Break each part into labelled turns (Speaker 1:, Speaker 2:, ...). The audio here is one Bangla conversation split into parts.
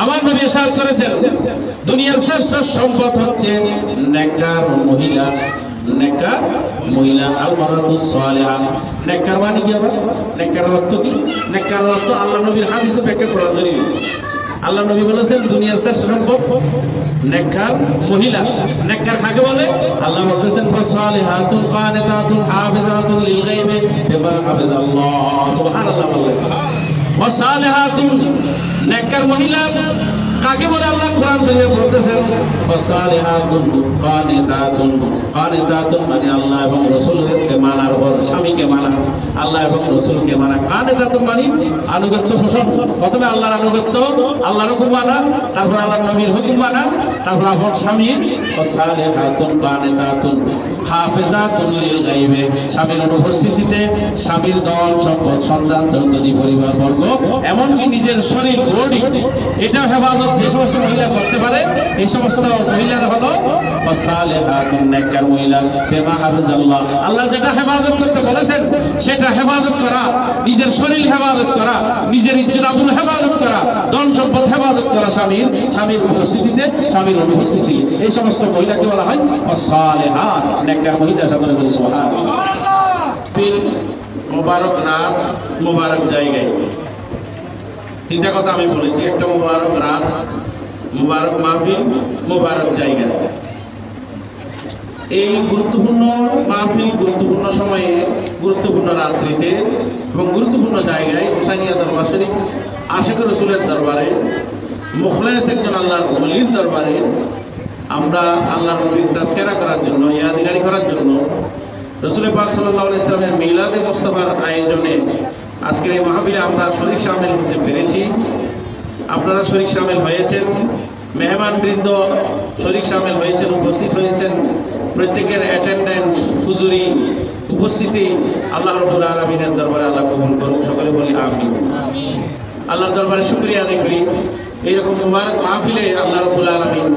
Speaker 1: আমার নবী ইরশাদ করেছেন দুনিয়ার শ্রেষ্ঠ সম্পদ হচ্ছে নেককার মহিলা। নেককার মহিলা আল মারাতুস সালিহা। নেককার মানে কি হবে? নেককার অর্থ কি? নেককার অর্থ আল্লাহ নবীর হাদিসে ব্যাখ্যা করার জন্য আল্লাহ নবী বলেছেন দুনিয়ার শ্রেষ্ঠ সম্পদ নেককার মহিলা। নেককার কাকে বলে? আল্লাহ বলেছেন ফাসালিহাতুন কানিতাতুন হাফিজাতুন লিল গায়বি বিমা হাফিজাল্লাহ। সুবহানাল্লাহ বলেন ফাসালিহাতুন নেককার মহিলা কাকে বলে? আল্লাহ কোরআন শরীফে বলতেছেন ফাসালিহাতুন কানিতাতুন। কানিতাতুন মানে আল্লাহ এবং রাসূলকে মানার পর স্বামীকে মানা, আল্লাহ এবং রাসূলকে মানা। কানিতাতুন মানে আনুগত্য পোষণ। প্রথমে আল্লাহর আনুগত্য, আল্লাহর হুকুম মানা, তারপর আল্লাহর নবীর হুকুম মানা, তারপর আপন স্বামী। ফাসালিহাতুন কানিতাতুন হাফিজাতুন লিল গায়বি। স্বামীর অনুপস্থিতিতে স্বামীর ধন সম্পদ সন্তান সন্ততি পরিবার বর্গ এমনকি নিজের শরীর বডি এটা হেফাজত যে সমস্ত মহিলা করতে পারে এই সমস্ত মহিলারা হলো ফাসালিহাতুন নেককার মহিলা বিমা হাফিজাল্লাহ। আল্লাহ যেটা হেফাজত করতে বলেছেন সেটা হেফাজত করা, নিজের শরীর হেফাজত করা, নিজের ইজ্জত আবরু হেফাজত করা, ধন সম্পদ হেফাজত করা, স্বামীর উপস্থিতিতে স্বামীর অনুপস্থিতি এই সমস্ত মহিলাকে বলা হয় ফাসালিহাত নেককার মহিলা। সকলে বলি সুবহানাল্লাহ। মোবারক রাত, মোবারক জায়গায়। তিনটা কথা আমি বলেছি, একটা মোবারক রাত, মোবারক মাহফিল, মোবারক জায়গা। এই গুরুত্বপূর্ণ মাহফিল, গুরুত্বপূর্ণ সময়ে, গুরুত্বপূর্ণ রাত্রিতে এবং গুরুত্বপূর্ণ জায়গায় হুসাইনিয়া দরবার শরীফ আশিক রাসূলের দরবারে, মুখলেস একজন আল্লাহর ওলির দরবারে আমরা আল্লাহর নবীর তাজকিরা করার জন্য, ইয়াদগারি করার জন্য রাসূল পাক সাল্লাল্লাহু আলাইহি ওয়াসাল্লামের মিলাদে মুস্তাফার আয়োজনে আজকের এই মাহফিলে আমরা শরীক শামিল হতে পেরেছি। আপনারা শরীক শামিল হয়েছেন, মেহমানবৃন্দ শরীক শামিল হয়েছেন, উপস্থিত হয়েছেন। প্রত্যেকের অ্যাটেন্ডেন্স, হুজুরি, উপস্থিতি আল্লাহ রাব্বুল আলামিনের দরবারে আল্লাহ কবুল করুন। সকলে বলি আমিন। আল্লাহর দরবারে শুকরিয়া আদায় করি এইরকম মুবারক মাহফিলে আল্লাহ রাব্বুল আলামিন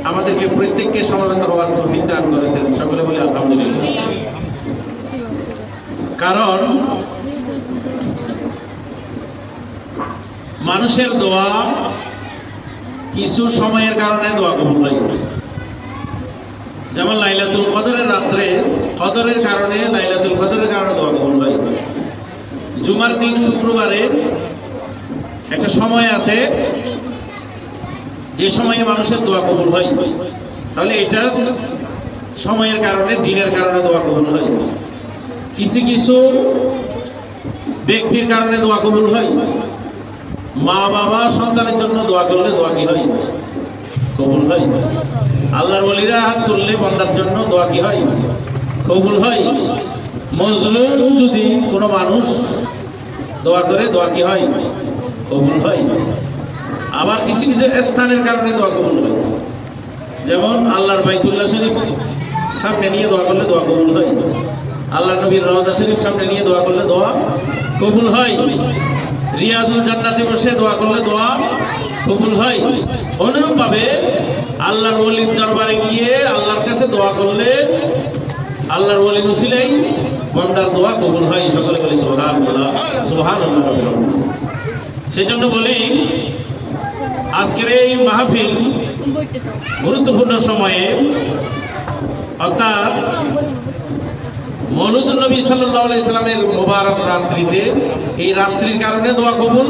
Speaker 1: আমাদেরকে প্রত্যেককে সমবেত হওয়ার তৌফিক দান করেছেন। সকলে বলি আলহামদুলিল্লাহ। কারণ মানুষের দোয়া কিছু সময়ের কারণে দোয়া কবুল হয়। যেমন লাইলাতুল কদরের রাত্রে কদরের কারণে, লাইলাতুল কদরের কারণে দোয়া কবুল হয়। জুমার দিন শুক্রবারে একটা সময় আছে যে সময়ে মানুষের দোয়া কবুল হয়। তাহলে এটা সময়ের কারণে, দিনের কারণে দোয়া কবুল হয়। কিছু কিছু ব্যক্তির কারণে দোয়া কবুল হয়। মা বাবা সন্তানের জন্য দোয়া করলে দোয়া কি হয়? কবুল হয়। আল্লাহর ওলিরা হাত তুললে বান্দার জন্য দোয়া কি হয়? কবুল হয়। মজলুম যদি কোনো মানুষ দোয়া করে দোয়া কি হয়? কবুল হয়। আবার কিছু কিছু স্থানের কারণে দোয়া কবুল হয়। যেমন আল্লাহর বাইতুল্লাহ শরীফ সামনে নিয়ে দোয়া করলে দোয়া কবুল হয়। আল্লাহর নবীর রওজা শরীফ সামনে নিয়ে দোয়া করলে দোয়া কবুল হয়। রিয়াদুল জান্নাতে বসে দোয়া করলে দোয়া কবুল হয়। অনুরূপভাবে আল্লাহর ওলির দরবারে গিয়ে আল্লাহর কাছে দোয়া করলে আল্লাহর ওলির উসিলাই বান্দার দোয়া কবুল হয়। সকলে বলি সুবহানাল্লাহ, সুবহানাল্লাহ। সেজন্য বলি আজকের এই মাহফিল গুরুত্বপূর্ণ সময়ে, অর্থাৎ মওলুদুন নবী সাল্লাল্লাহু আলাইহি সাল্লামের মুবারক রাত্রিতে, এই রাত্রির কারণে দোয়া কবুল,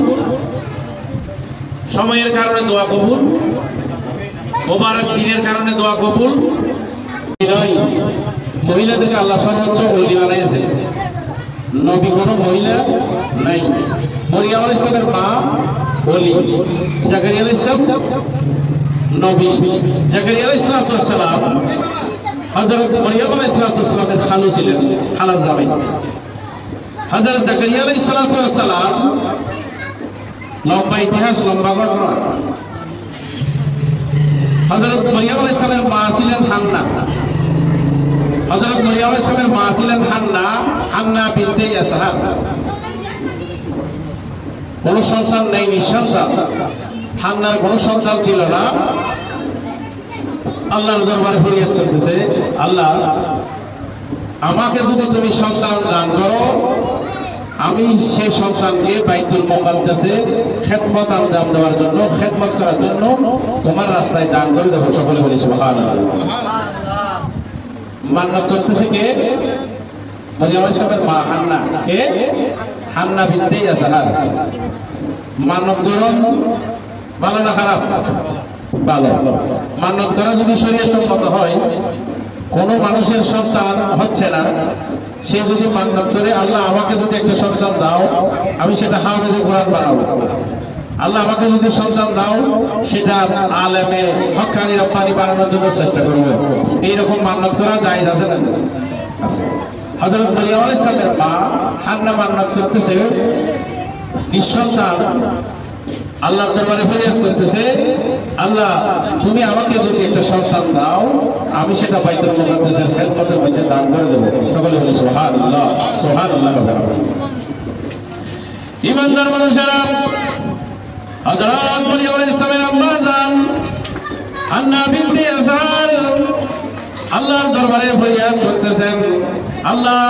Speaker 1: সময়ের কারণে দোয়া কবুল, মুবারক দিনের কারণে দোয়া কবুল। মহিলাদেরকে আল্লাহ সর্বোচ্চ ওলি বানিয়েছেন। নবী কোনো মহিলা নাই। মরিয়ম আলাইহিস সালামের মা ওলি, জাকারিয়া আলাইহিস সালাম নবী। জাকারিয়া আলাইহিস সালাম হযরত মরিয়ম আলাইহিস সালামের খালু ছিলেন, খালার জামাই। হযরত জাকারিয়া আলাইহিস সালাম লম্বা ইতিহাস, লম্বা ঘটনা। হযরত মরিয়ম আলাইহিস সালামের মা ছিলেন হান্না। হযরত মরিয়ম আলাইহিস সালামের মা ছিলেন হান্না, হান্না বিনতে ইয়াসহার। কোন সন্তান নেই, নিঃসন্তান। হান্নার কোন সন্তান ছিল না। আল্লাহর দরবারে ফরিয়াদ করতেছে, আল্লাহ আমাকে যদি তুমি সন্তান দান করো আমি সেই সন্তানকে বাইতুল মুকাদ্দাসে খেদমত আঞ্জাম দেওয়ার জন্য, খেদমত করার জন্য তোমার রাস্তায় দান করে দেবো। সকলে বলি সুবহানাল্লাহ। মান্নাত করতেছে কে? মরিয়ম আলাইহিস সালামের মা হান্না। কে? হান্না বিনতে ইয়াসার। মান্নাত গ্রহণ ভালো না খারাপ? ভালো। মান্নাত করা যদি শরীয়ত সম্মত হয়, কোন মানুষের সন্তান হচ্ছে না, সে যদি মান্নাত করে আল্লাহ আমাকে যদি একটা সন্তান দাও, আমি সেটা হাফেজে কোরআন বানাবো। আল্লাহ আমাকে যদি সন্তান দাও, সেটা আলেমে হক্কানি রব্বানি বানানোর জন্য চেষ্টা করবো। এইরকম মান্নাত করা জায়েজ আছে না? হযরত মরিয়ম আলাইহিস সালামের মা হান্না মান্নাত করতেছে, নিঃসন্তান আল্লাহর দরবারে ফরিয়াদ করতেছে, আল্লাহ তুমি আমাকে যদি একটা সন্তান দাও, আমি সেটা বাইতুল মুকাদ্দাসের খেদমতের মধ্যে দান করে দেবো। সকলে বলি সুবহানাল্লাহ, সুবহানাল্লাহ। ঈমানদার মানুষেরা, হযরত মরিয়ম আলাইহিস সালামের আম্মা জান হান্না বিনতে ইয়াসার আল্লাহর দরবারে ফরিয়াদ করতেছেন, আল্লাহ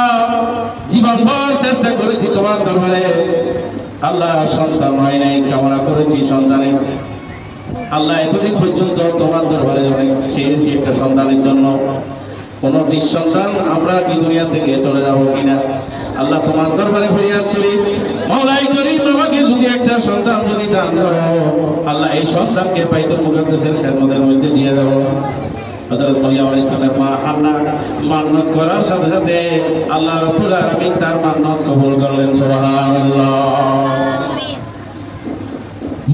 Speaker 1: জীবনভর চেষ্টা করেছি তোমার দরবারে, আল্লাহ সন্তান হয় নাই, কামনা করেছি সন্তানে, আল্লাহ এতদিন পর্যন্ত তোমার দরবারে অনেক চেয়েছি একটা সন্তানের জন্য, কোন নিঃসন্তান আমরা কি দুনিয়া থেকে চলে যাবো কিনা। আল্লাহ তোমার দরবারে ফরিয়াদ করি, মাওলাই করি তোমাকে যদি একটা সন্তান যদি দান করো, আল্লাহ এই সন্তানকে বাইতুল মুকাদ্দাসের খেদমতের মধ্যে দিয়ে দেবো। হযরত মরিয়ম আলাইহিস সালামের মা হান্না মান্নাত করার সাথে সাথে আল্লাহ রাব্বুল আলামিন তার মান্নাত কবুল করলেন। সুবহানাল্লাহ।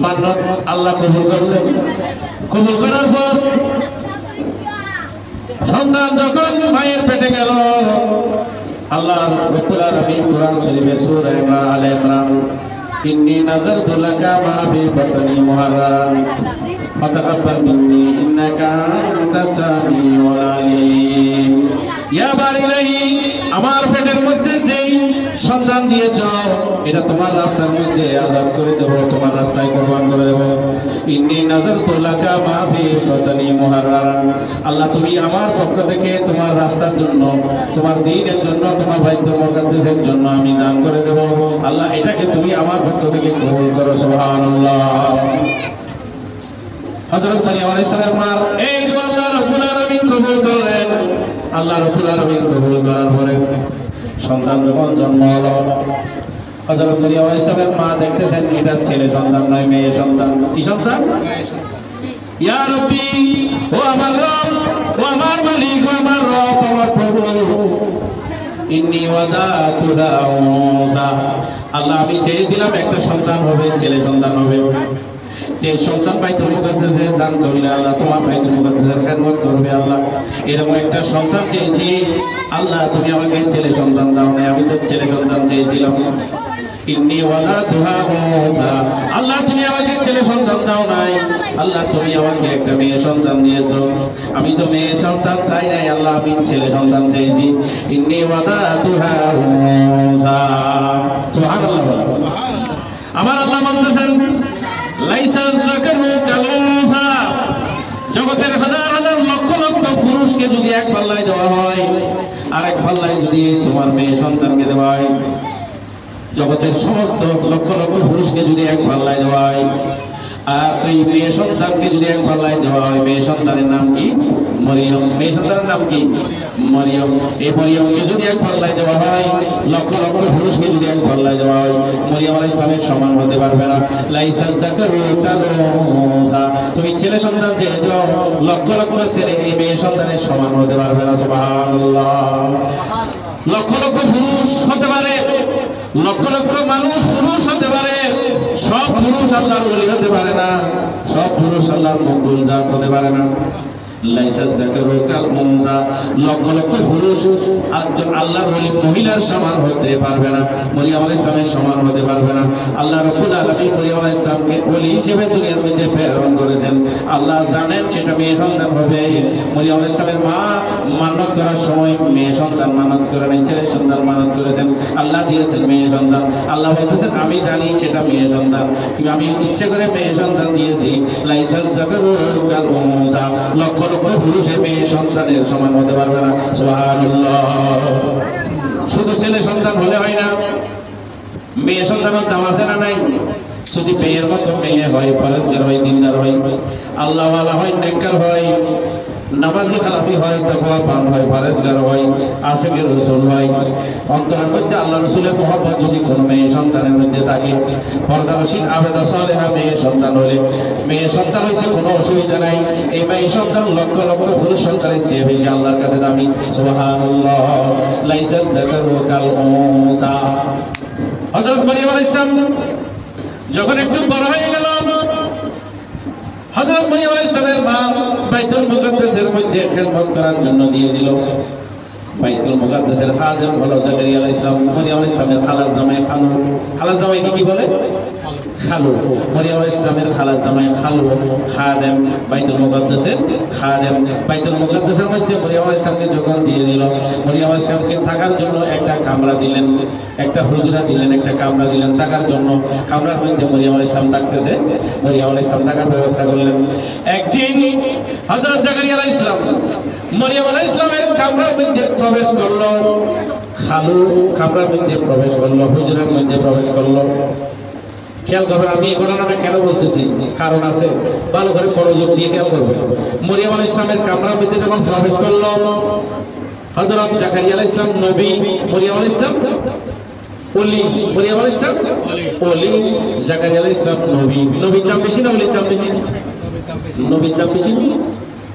Speaker 1: মান্নাত আল্লাহ কবুল করলেন। কবুল করার পর সন্তান যখন মায়ের পেটে গেল, আল্লাহ রাব্বুল আলামিন কোরআন শরীফের সূরা আলে ইমরান, ইন্নী নাযারতু লাকা মা ফি বাতনি মুহাররারান ফাতাকাব্বাল মিন্নী ইন্নাকা আনতাস সামিউল আলীম। ইয়া বারিলাহি, আমার পেটের মধ্যে যেই সন্তান দিয়েছ, এটা তোমার রাস্তার মধ্যে আযাদ করে দেব, তোমার রাস্তায় কুরবান করে দেব। ইন্নী নাযারতু লাকা মা ফি বাতনি মুহাররারান, আল্লাহ তুমি আমার পক্ষ থেকে তোমার রাস্তার জন্য, তোমার দ্বীনের জন্য, তোমার বাইতুল মুকাদ্দাসের জন্য আমি দান করে দেব। আল্লাহ এটাকে তুমি আমার পক্ষ থেকে কবুল করো। সুবহানাল্লাহ। হযরত মরিয়ম আলাইহিস সালামের এই দোয়া আল্লাহ রাব্বুল আলামিন কবুল করলেন। আল্লাহ রাব্বুল আলামিন কবুল করার পরে সন্তান যখন জন্ম হলো, হযরত মরিয়ম আলাইহিস সালামের মা দেখতেছেন এটা ছেলে সন্তান নয়, মেয়ে সন্তান। কি সন্তান? ইয়া রাব্বি, ও আমার রব, ও আমার মালিক, ও আমার রব, আমার প্রভু, ইন্নী ওয়াদাতু উনসা, আল্লাহ আমি চেয়েছিলাম একটা সন্তান হবে, ছেলে সন্তান হবে। যে সন্তান বাইতুল মুকাদ্দাসের দান করলে আল্লাহ তোমার বাইতুল মুকাদ্দাসের খেদমত করবে। আল্লাহ এরকম একটা সন্তান চেয়েছি, আল্লাহ তুমি আমাকে ছেলে সন্তান দাও নাই, আমি তো ছেলে সন্তান চেয়েছিলাম। ইন্নী ওয়াদাতুহা উনসা, আল্লাহ তুমি আমাকে ছেলে সন্তান দাও নাই, আল্লাহ তুমি আমাকে একটা মেয়ে সন্তান দিয়েছো, আমি তো মেয়ে সন্তান চাই নাই, আল্লাহ আমি ছেলে সন্তান চেয়েছি। ইন্নী ওয়াদাতুহা উনসা। সুবহানাল্লাহ। আমার আল্লাহ বলতেছেন, লাইসা যাকারু কাল উনসা, জগতের হাজার হাজার লক্ষ লক্ষ পুরুষকে যদি এক পাল্লায় দেওয়া হয়, আর এক পাল্লায় যদি তোমার মেয়ে সন্তানকে দেওয়া হয়, জগতের সমস্ত লক্ষ লক্ষ পুরুষকে যদি এক পাল্লায় দেওয়া হয়, আর এই মেয়ে সন্তানকে যদি এক পাল্লায় দেওয়া হয়, মেয়ে সন্তানের নাম কি? মরিয়ম। মেয়ে সন্তানের নাম কি? মরিয়ম। এই মরিয়মকে যদি এক পাল্লায় দেওয়া হয়, লক্ষ লক্ষ পুরুষকে যদি এক পাল্লায় দেওয়া হয়, মরিয়ম আলাইহিস সালামের সমান হতে পারবে না। লাইসা যাকারু কাল উনসা, তুমি ছেলে সন্তান চেয়েছো, লক্ষ লক্ষ ছেলে এই মেয়ে সন্তানের সমান হতে পারবে না। সুবহানাল্লাহ। লক্ষ লক্ষ পুরুষ হতে পারে, লক্ষ লক্ষ মানুষ পুরুষ হতে পারে, সব পুরুষ আল্লাহর ওলি হতে পারে না, সব পুরুষ আল্লাহর মকবুল জাত হতে পারে না। লাইসা যাকারু কাল উনসা, লক্ষ লক্ষ পুরুষ একজন আল্লাহর ওলি মহিলার সমান হতে পারবে না, মরিয়ম আলাইহিস সালামের সমান হতে পারবে না। আল্লাহ রাব্বুল আলামিন মরিয়ম আলাইহিস সালামকে ওলি হিসেবে দুনিয়ার মধ্যে প্রেরণ করেছেন। আল্লাহ জানেন সেটা মেয়ে সন্তান হবে। মরিয়ম আলাইহিস সালামের মা মানত করার সময় মেয়ে সন্তান মানত করেন, ছেলে সন্তান মানত করেছেন, আল্লাহ দিয়েছেন মেয়ে সন্তান। আল্লাহ বলতেছেন আমি জানি সেটা মেয়ে সন্তান, কিন্তু আমি ইচ্ছে করে মেয়ে সন্তান দিয়েছি। লাইসা যাকারু কাল উনসা, লক্ষ লক্ষ পুরুষে মেয়ে সন্তানের সমান হতে পারবে না। সুবহানাল্লাহ। শুধু ছেলে সন্তান হলে হয় না, মেয়ে সন্তানের দাম আছে না নাই? যদি মেয়ের মতো মেয়ে হয়, পরেজগার হয়, দিনদার হয়, আল্লাহওয়ালা হয়, নেককার হয়, নামাজি খালাফি হয়, তাকওয়াবান হয়, পরেজগার হয়, আশিকের রাসূল হয়, অন্তরের মধ্যে আল্লাহ রাসূলের মহব্বত যদি কোনো মেয়ে সন্তানের মধ্যে থাকে, পর্দাশীল আবেদা সালেহা মেয়ে সন্তান হলে, মেয়ে সন্তান হয়েছে কোনো অসুবিধা নাই। এই মেয়ে সন্তান লক্ষ লক্ষ পুরুষ সন্তানের চেয়ে বেশি আল্লাহর কাছে দামি। সুবহানাল্লাহ। লাইসা যাকারু কাল উনসা। হযরত মরিয়ম আলাইহিস সালাম যখন একটু বড় হয়ে গেল, হযরত মরিয়ম আলাইহিস সালামের মা বাইতুল মুকাদ্দাসের মধ্যে খেদমত করার জন্য দিয়ে দিল। বাইতুল মুকাদ্দাসের খাদেম হলো জাকারিয়া আলাইহিস সালাম। মরিয়ম আলাইহিস সালামের খালার জামাই খালু। খালার জামাইকে কি বলে? খালু। মরিয়ম আলাইহিস সালামের খালার জামাই খালু, খাদেম, বাইতুল মুকাদ্দাসের খাদেম। বাইতুল মুকাদ্দাসের মধ্যে মরিয়ম আলাইহিস সালামকে যখন দিয়ে দিল, মরিয়ম আলাইহিস সালামকে থাকার জন্য একটা কামরা দিলেন, একটা হুজরা দিলেন, একটা কামরা দিলেন থাকার জন্য। কামরার মধ্যে মরিয়ম আলাইহিস সালাম থাকতেছে, মরিয়ম আলাইহিস সালাম থাকার ব্যবস্থা করলেন। একদিন হযরত জাকারিয়া আলাইহিস সালাম মরিয়ম আলাইহিস সালামের কামরার মধ্যে প্রবেশ করলো। খালু কামরার মধ্যে প্রবেশ করলো, হুজরার মধ্যে প্রবেশ করলো। খেয়াল করবেন, আমি এই ঘটনাটা কেন বলতেছি, কারণ আছে, ভালো করে মনোযোগ দিয়ে খেয়াল করবেন। মরিয়ম আলাইহিস সালামের কামরার মধ্যে যখন প্রবেশ করলো, হযরত জাকারিয়া আলাইহিস সালাম নবী, মরিয়ম আলাইহিস সালাম ওলি। মরিয়ম আলাইহিস সালাম ওলি, জাকারিয়া আলাইহিস সালাম নবী। নবীর দাম বেশি না ওলির দাম বেশি? নবীর দাম বেশি।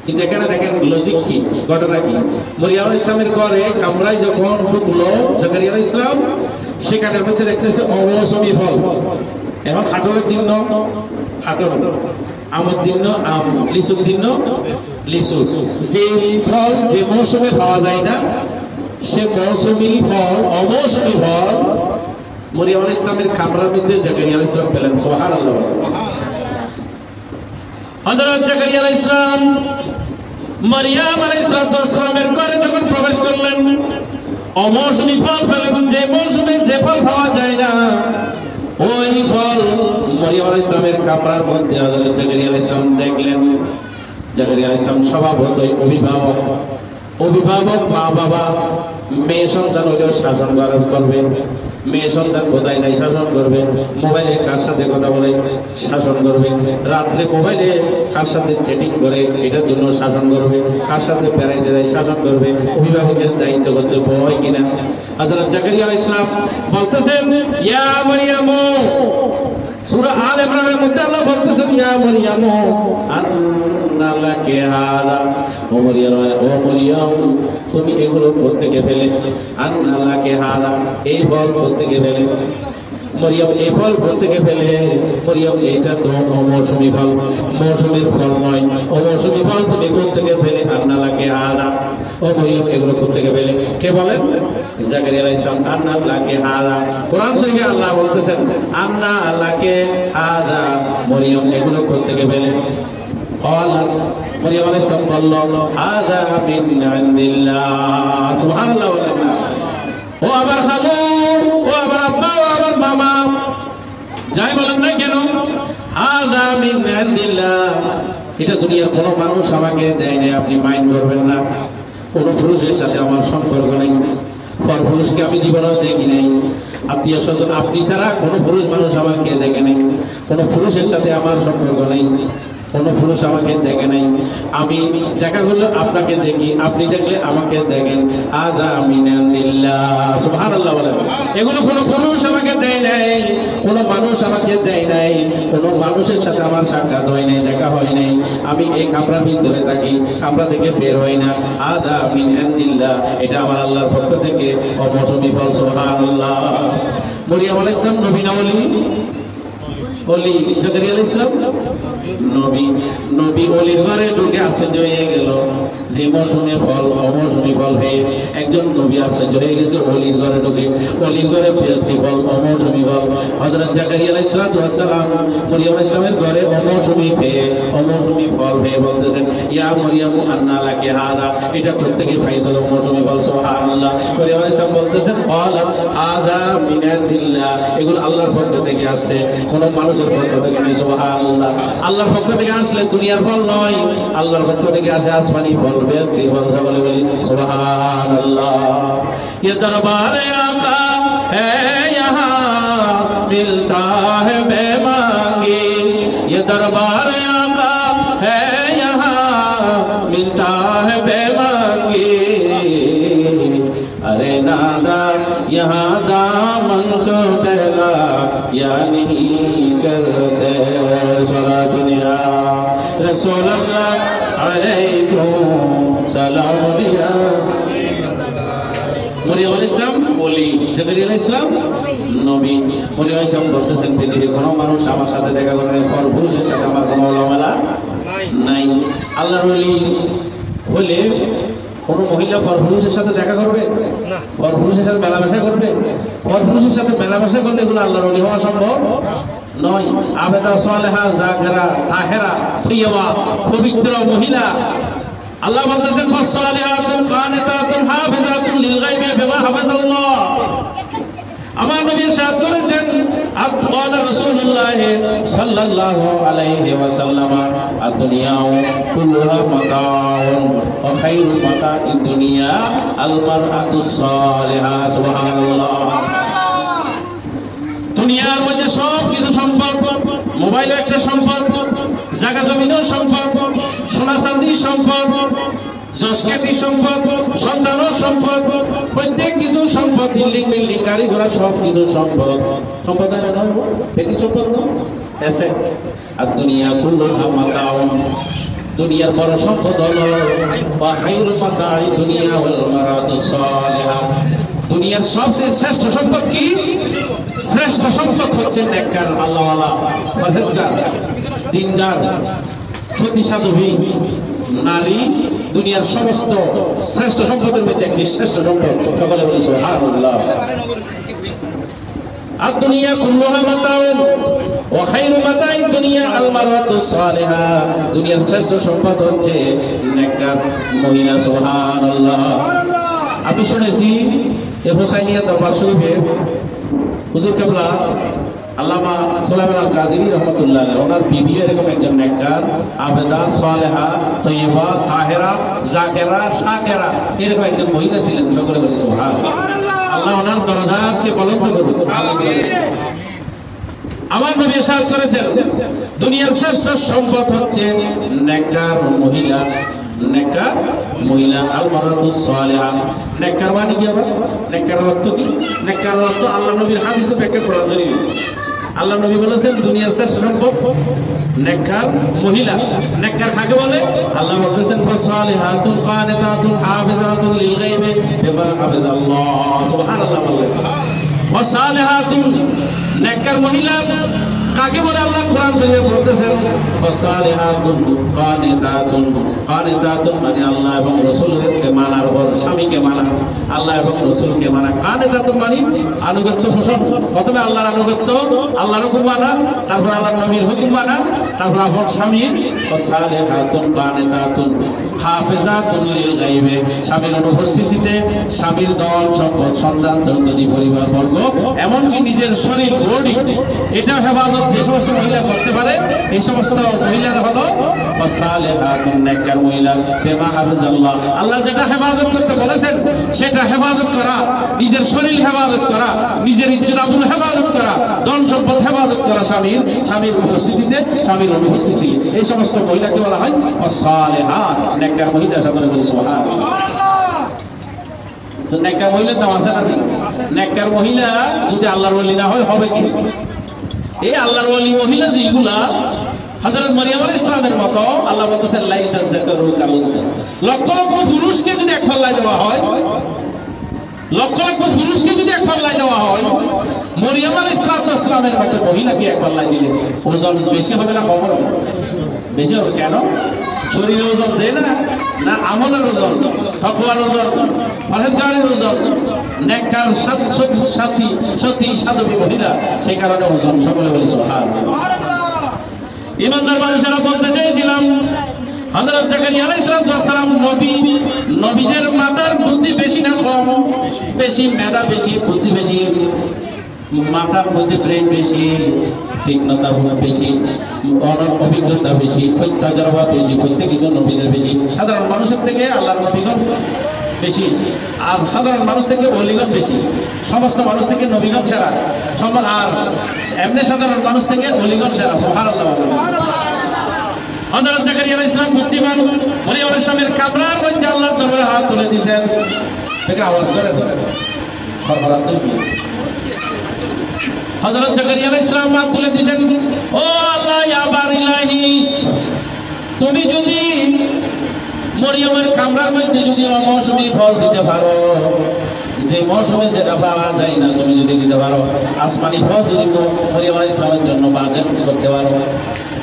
Speaker 1: কিন্তু এখানে দেখেন লজিক কি, ঘটনা কি। মরিয়ম আলাইহিস সালামের ঘরে কামরায় যখন ঢুকলো জাকারিয়া আলাইহিস সালাম, সেখানের মধ্যে দেখতেছে অমৌসুমী ফল। এখন খাটলের দিন খাটল, আমের দিন আম, লিচুর দিন লিচু। যে ফল যে মৌসুমে পাওয়া যায় না, সে মৌসুমী ফল, অমৌসুমী ফল মরিয়ম আলাইহিস সালামের কামরার মধ্যে জাকারিয়া আলাইহিস সালাম পেলেন। সুবহানাল্লাহ। হযরত জাকারিয়া আলাইহিস সালাম মরিয়ম আলাইহিস সালামের ঘরে যখন প্রবেশ করলেন, অমৌসুমী ফল পেলেন। যে মৌসুমে যে ফল পাওয়া যায় না, ওই ফল মরিয়ম আলাইহিস সালামের কামরার মধ্যে হযরত জাকারিয়া আলাইহিস সালাম দেখলেন। জাকারিয়া আলাইহিস সালাম স্বভাবতই অভিভাবক, অভিভাবক মা বাবা মেয়ে সন্তান হলেও শাসন করবে। মেয়ে সন্তান কোথায় নাই শাসন করবে, মোবাইলে কার সাথে কথা বলে শাসন করবে, রাত্রে মোবাইলে কার সাথে চ্যাটিং করে এটার জন্য শাসন করবে, কার সাথে বেড়াইতে যায় শাসন করবে। অভিভাবকের দায়িত্ব করতে হয় কিনা? হযরত জাকারিয়া আলাইহিস সালাম বলতেছেন, ইয়া মারইয়াম, সূরা আল ইমরানের মধ্যে আল্লাহ বলতেছেন, ইয়া মারইয়াম আন্না লাকি হাযা। ও মরিয়ম, তুমি এগুলো কোত্থেকে পেলে? আন্না লাকি হাযা, এই ফল কোত্থেকে পেলে? মরিয়ম এই ফল কোত্থেকে পেলে? মরিয়ম এটা তো অমৌসুমী ফল, মৌসুমীর ফল নয়, অমৌসুমী ফল তুমি কোত্থেকে পেলে? আন্না লাকি হাযা। ও মরিয়ম এগুলো কোত্থেকে পেলে? কে বলেন? জাকারিয়া আলাইহিস সালাম। আন্না লাকি হাযা, কোরআন শরীফে আল্লাহ বলতেছেন আন্না লাকি হাযা, মরিয়ম এগুলো কোত্থেকে পেলে? قالت মরিয়ম আলাইহিস সালাম বলল, হাযা মিন ইনদিল্লাহ। সুবহানাল্লাহ। ও আমার খালু, ও আমার আব্বা, ও আমার মামা, যাই বলেন না কেন, হাযা মিন ইনদিল্লাহ, এটা দুনিয়ার কোনো মানুষ আমাকে দেয় না। আপনি মাইন্ড করবেন না। কোন পুরুষের সাথে আমার সম্পর্ক নেই, পর পুরুষকে আমি জীবনেও দেখি নাই। আত্মীয় স্বজন আপনি ছাড়া কোনো পুরুষ মানুষ আমাকে দেখে নাই। কোনো পুরুষের সাথে আমার সম্পর্ক নেই, কোনো পুরুষ আমাকে দেখে নাই। আমি দেখা করলে আপনাকে দেখি, আপনি দেখলে আমাকে দেখেন। হাযা মিন ইনদিল্লাহ। সুবহানাল্লাহ বলেন। এগুলো কোনো পুরুষ আমাকে দেয় নাই, কোনো মানুষ আমাকে দেয় নাই, কোনো মানুষের সাথে আমার সাক্ষাৎ হয় নাই, দেখা হয় নাই। আমি এই কামরার ভিতরে থাকি, কামরা থেকে বের হই না। হাযা মিন ইনদিল্লাহ, এটা আমার আল্লাহর পক্ষ থেকে অমৌসুমী ফল। সুবহানাল্লাহ। মরিয়ম আলাইহিস সালাম নবী না ওলি? ওলি। জাকারিয়া আলাইহিস সালাম নবী। নবী ওলির ঘরে ঢুকে আশ্চর্য হয়ে গেল যে মৌসুমী ফল অমৌসুমী ফল হয়ে একজন নবী আশ্চর্য হয়ে গেছে ওলির ঘরে ঢুকে। ওলির ঘরে পেস্তি ফল, অমৌসুমী ফল। হযরত জাকারিয়া আলাইহিস সালাম মরিয়ম আলাইহিস সালামের ঘরে অমৌসুমী ফেয়ে, অমৌসুমী ফল হয়ে বলতেছেন, ইয়া মরিয়ম আন্না লাকি হাযা, এটা প্রত্যেকে পাইছো অমৌসুমী ফল। সুবহানাল্লাহ। মরিয়ম আলাইহিস সালাম বলতেছেন, ক্বালাত হাযা মিন ইনদিল্লাহ, এগুলো আল্লাহর পক্ষ থেকে আসছে, কোনো মানুষের পক্ষ থেকে নয়। সুবহানাল্লাহ। আল্লাহর পক্ষ থেকে আসলে দুনিয়ার ফল নয়, আল্লাহর পক্ষ থেকে আসে আসমানি ফল, বেহেশতি ফল। সকলে বলি সুবহানাল্লাহ। ये दरबार आका है यहाँ मिलता है बेमांगी, ये दरबार आका है यहाँ मिलता है बेमांगी। अरे नादा यहाँ दामन को पहला या नहीं करते। सला दुनिया रसूल अल्लाह अलैकुम सलाम दिया। মরিয়ম আলাইহিস সালাম বলি, জিবরিল আলাইহিস সালাম নবী। মরিয়ম আলাইহিস সালাম বলতেছেন পৃথিবীর কোনো মানুষ আমার সাথে দেখা করবে, ফরপুরুষের সাথে আমার কোনো ওলামেলা নাই। আল্লাহর ওলি হলে কোন মহিলা ফরপুরুষের সাথে দেখা করবে না, ফরপুরুষের সাথে মেলামেশা করবে? ফরপুরুষের সাথে মেলামেশা করলে এগুলো আল্লাহর ওলি হওয়া সম্ভব নয়। আবেদা সালেহা জাকিরা তাহেরা তৈয়বা পবিত্র মহিলা। আল্লাহ বলতেছেন ফাসসালিহাতুন কানিতাতুন হাফিজাতুন লিল গায়বি বিমা হাফাজাল্লাহ। আমার নবী ইরশাদ করেছেন আত-ক্বালা রাসূলুল্লাহ সাল্লাল্লাহু আলাইহি ওয়াসাল্লাম আদ-দুনিয়া কুল্লুহা মাতাউন ওয়া খায়রু মাতা'id দুনিয়া আল-মারআতুস সালিহা। সুবহানাল্লাহ। দুনিয়ার মধ্যে সব কিছু সম্পদ, মোবাইল একটা সম্পদ, জায়গা জমিনও সম্পদ, সোনা চাঁদি সম্পদ, জসকেতি সম্পদ, সন্তানও সম্পদ, প্রত্যেক কিছু সম্পদ, বিল্ডিং বিল্ডিং গাড়ি ঘোড়া সব কিছু সম্পদ। সম্পদ আর নয়, ব্যক্তি সম্পদ নয়, অ্যাসেট। আর দুনিয়া কুল্লুহা মাতাউন, দুনিয়ার বড় সম্পদ হলো ওয়া খায়রু মাতা'id দুনিয়া ওয়াল মারাতুস সালিহা। দুনিয়ার সবচেয়ে শ্রেষ্ঠ সম্পদ কি? শ্রেষ্ঠ সম্পদ হচ্ছে নেককার, আল্লাহওয়ালা, পরহেজগার, দিনদার, সতী সাধবী নারী। দুনিয়ার সমস্ত শ্রেষ্ঠ সম্পদের মধ্যে একটি শ্রেষ্ঠ সম্পদ। সকলে বলি সুবহানাল্লাহ। আর দুনিয়া কুল্লুহা মাতাউন ওয়া খায়রু মাতা'id দুনিয়া আল মারআতুস সালিহা। দুনিয়ার শ্রেষ্ঠ সম্পদ হচ্ছে নেককার মহিলা। সুবহানাল্লাহ। আমি শুনেছি এ হোসাইনিয়া দরবার শরীফে হুজুর কেবলা আল্লামা সুলাইমান আল কাদেরী রাহমাতুল্লাহ আলাইহি, ওনার বিবি এরকম একজন নেককার, আবেদা, সালেহা, তৈয়বা, তাহেরা, জাকেরা, শাকেরা, এরকম একজন মহিলা ছিলেন। সকলে বলি সুবহানাল্লাহ। আল্লাহ ওনার দরজাকে বুলন্দ করুন। আমার নবী ইরশাদ করেছেন দুনিয়ার শ্রেষ্ঠ সম্পদ হচ্ছে নেককার মহিলা। নেককার মহিলা আল মারাতুস সালিহা। নেককার মানে কি? আবার নেককার অর্থ কি? নেককার অর্থ আল্লাহ নবীর হাদিসে ব্যাখ্যা করা জরুরি। আল্লাহ নবী বলেছেন দুনিয়ার শ্রেষ্ঠ সম্পদ নেককার মহিলা। নেককার কাকে বলে? আল্লাহ বলেছেন ফাসসালিহাতুন কানিতাতুন হাফিজাতুন লিল গায়বি বিমা হাফাজাল্লাহ। সুবহানাল্লাহ। বলেন ওয়াসালিহাতুন, নেককার মহিলা কাকে বলে? আল্লাহ কোরআন শরীফে বলতেছেন ফাসসালিহাতুন কানিতাতুন। কানিতাতুন মানে আল্লাহ এবং রাসূলকে মানার পর স্বামীকে মানা, আল্লাহ এবং রাসূলকে মানা। কানিতাতুন মানে আনুগত্য পোষণ। প্রথমে আল্লাহর আনুগত্য, আল্লাহর হুকুম মানা, তারপর আল্লাহর নবীর হুকুম মানা, তারপর আপন স্বামী। ফাসসালিহাতুন কানিতাতুন হাফিজাতুন লিল গায়বি, স্বামীর অনুপস্থিতিতে স্বামীর দল সম্পদ সন্তান জননী পরিবার বর্গ এমনকি নিজের শরীর বডি এটা হেফাজত যে সমস্ত মহিলা করতে পারে, এই সমস্ত মহিলারা হলো ফাসসালিহাতুন, নেককার মহিলা। বিমা হাফাজাল্লাহ, আল্লাহ যেটা হেফাজত করতে বলেছেন সেটা হেফাজত করা, নিজের শরীর হেফাজত করা, নিজের ইজ্জত আবরু হেফাজত করা, ধন সম্পদ হেফাজত করা, স্বামীর উপস্থিতিতে স্বামীর অনুপস্থিতি, এই সমস্ত মহিলাকে বলা হয় ফাসসালিহাত, নেককার মহিলা। সকলে বলি সুবহানাল্লাহ। তো নেককার মহিলার নাম আছে না? নেককার মহিলা যদি আল্লাহর ওলি না হয় হবে কি? এই আল্লাহর ওলি মহিলা যেগুলা হযরত মারিয়াম আলাইহিস সালামের মতো, আল্লাহ বলতেছেন লাইসা যাকারু কাল উনসা। লক্ষ লক্ষ পুরুষকে যদি এক পাল্লায় দেওয়া হয়, লক্ষ লক্ষ পুরুষকে যদি এক পাল্লায় দেওয়া হয়, মারিয়াম আলাইহিস সালামের মতো মহিলাকে এক পাল্লায় দিলে ওজন বেশি হবে না কম হবে? বেশি হবে। কেন? শরীরে ওজন দেয় না, না আমলের ওজন, তাকওয়ার ওজন, পরহেজগারের ওজন, নেককার সাথী সতী সাধবী মহিলা, সেই কারণে ওজন। সকলে বলি সুবহানাল্লাহ। ইমানদার মানুষেরা বলতে চাইছিলাম হযরত জাকারিয়া আলাইহিস সালাম নবী, নবীদের মাথার বুদ্ধি বেশি না কম? বেশি। মেধা বেশি, বুদ্ধি বেশি, মাথার মধ্যে ব্রেন বেশি, তীক্ষ্ণতা বেশি, অভিজ্ঞতা বেশি, প্রত্যাজরবা বেশি, প্রত্যেক কিছু নবীদের বেশি। সাধারণ মানুষের থেকে আল্লাহর নবীগণ বেশি, আর সাধারণ মানুষ থেকে অলিগণ বেশি, সমস্ত মানুষ থেকে নবীগণ সেরা, আর এমনি সাধারণ মানুষ থেকে অলিগণ সেরা। সুবহানাল্লাহ। হযরত জাকারিয়া আলাইহিস সালাম বুদ্ধিমান, মরিয়ম আলাইহিস সালামের কামরার মধ্যে আল্লাহর দরবারে হাত তুলে দিয়েছেন। থেকে আওয়াজ করে সরবরাহ কি হযরত জাকারিয়া আলাইহিস সালাম হাত তুলে দিয়েছেন, ও আল্লাহ ইয়া বারিলাহি, তুমি যদি মরিয়মের কামরার মধ্যে যদি মৌসুমী ফল দিতে পারো, যে মৌসুমে যেটা পাওয়া যায় না, তুমি যদি দিতে পারো আসমানি ফল, যদি মরিয়ম আলাইহিস সালামের জন্য বাজার করতে পারো।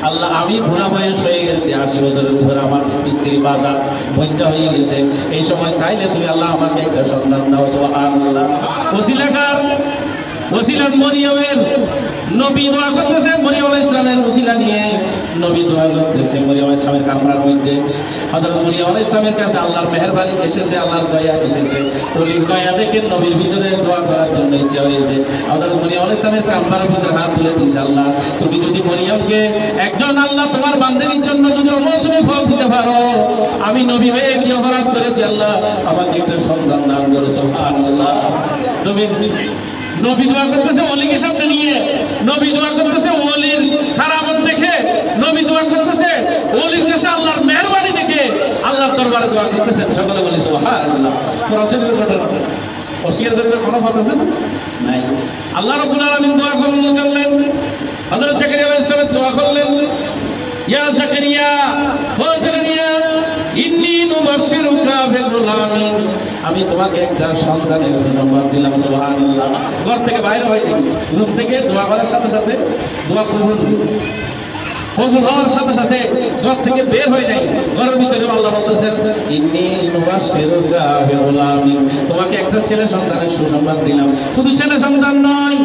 Speaker 1: আল্লাহ, আমি বুড়া বয়স হয়ে গেছে, 80 বছরের উপরে, আমার স্ত্রী বাজার বৈধা হয়ে গেছে, এই সময় চাইলে তুমি আল্লাহ আমাকে একটা সন্তান দাও। সুবহানাল্লাহ। ওসিলাকার ওসিলা মরিয়মের নবী দোয়া করতেছে, মরিয়ম আলাইহিস সালামের ওসিলা নিয়ে নবী দোয়া করতেছে মরিয়ম আলাইহিস সালামের কামরার মধ্যে। হযরত মরিয়ম আলাইহিস সালামের কাছে আল্লাহর মেহেরবানি এসেছে, আল্লাহর দয়া এসেছে। ওলির দয়া দেখে নবীর ভিতরে দোয়া করার জন্য ইচ্ছা হয়েছে। হযরত মরিয়ম আলাইহিস সালামের কামরার ভিতরে হাত তুলে দিয়েছে, আল্লাহ তুমি যদি মরিয়মকে একজন আল্লাহ তোমার বান্দার জন্য যদি মৌসুমী ফল দিতে পারো, আমি নবী হয়ে কি অপরাধ করেছি, আল্লাহ আমাকে একটা সন্তান দান করো। সুবহানাল্লাহ। নবী দোয়া করতেছে ওলিকে সামনে নিয়ে, নবী দোয়া করতেছে ওলির কারামত দেখে, নবী দোয়া করতেছে ওলির কাছে আল্লাহর মেহেরবানি দেখে, আল্লাহর দরবারে দোয়া করতেছেন। সকলে বলি সুবহানাল্লাহ। অস্বীকার কোনো কথা আছে নাই। আল্লাহ রাব্বুল আলামিন দোয়া করলেন, হযরত জাকারিয়া আলাইহিস সালাম দোয়া করলেন, ইয়া জাকারিয়া, ও জাকারিয়া, ইন্নী নুবাশশিরুকা বিগুলামিন, আমি তোমাকে একটা সন্তানের সুসংবাদ দিলাম। সুবহানাল্লাহ। ঘর থেকে বাইরে হয়নি, রূপ থেকে দোয়া করার সাথে সাথে দোয়া কবুল হওয়ার সাথে সাথে ঘর থেকে বের হয়ে নাই, ঘরের ভিতরে আল্লাহ বলতেছেন, ইন্নী নুবাশশিরুকা বিগুলামিন, তোমাকে একটা ছেলে সন্তানের সুসংবাদ দিলাম। শুধু ছেলে সন্তান নয়,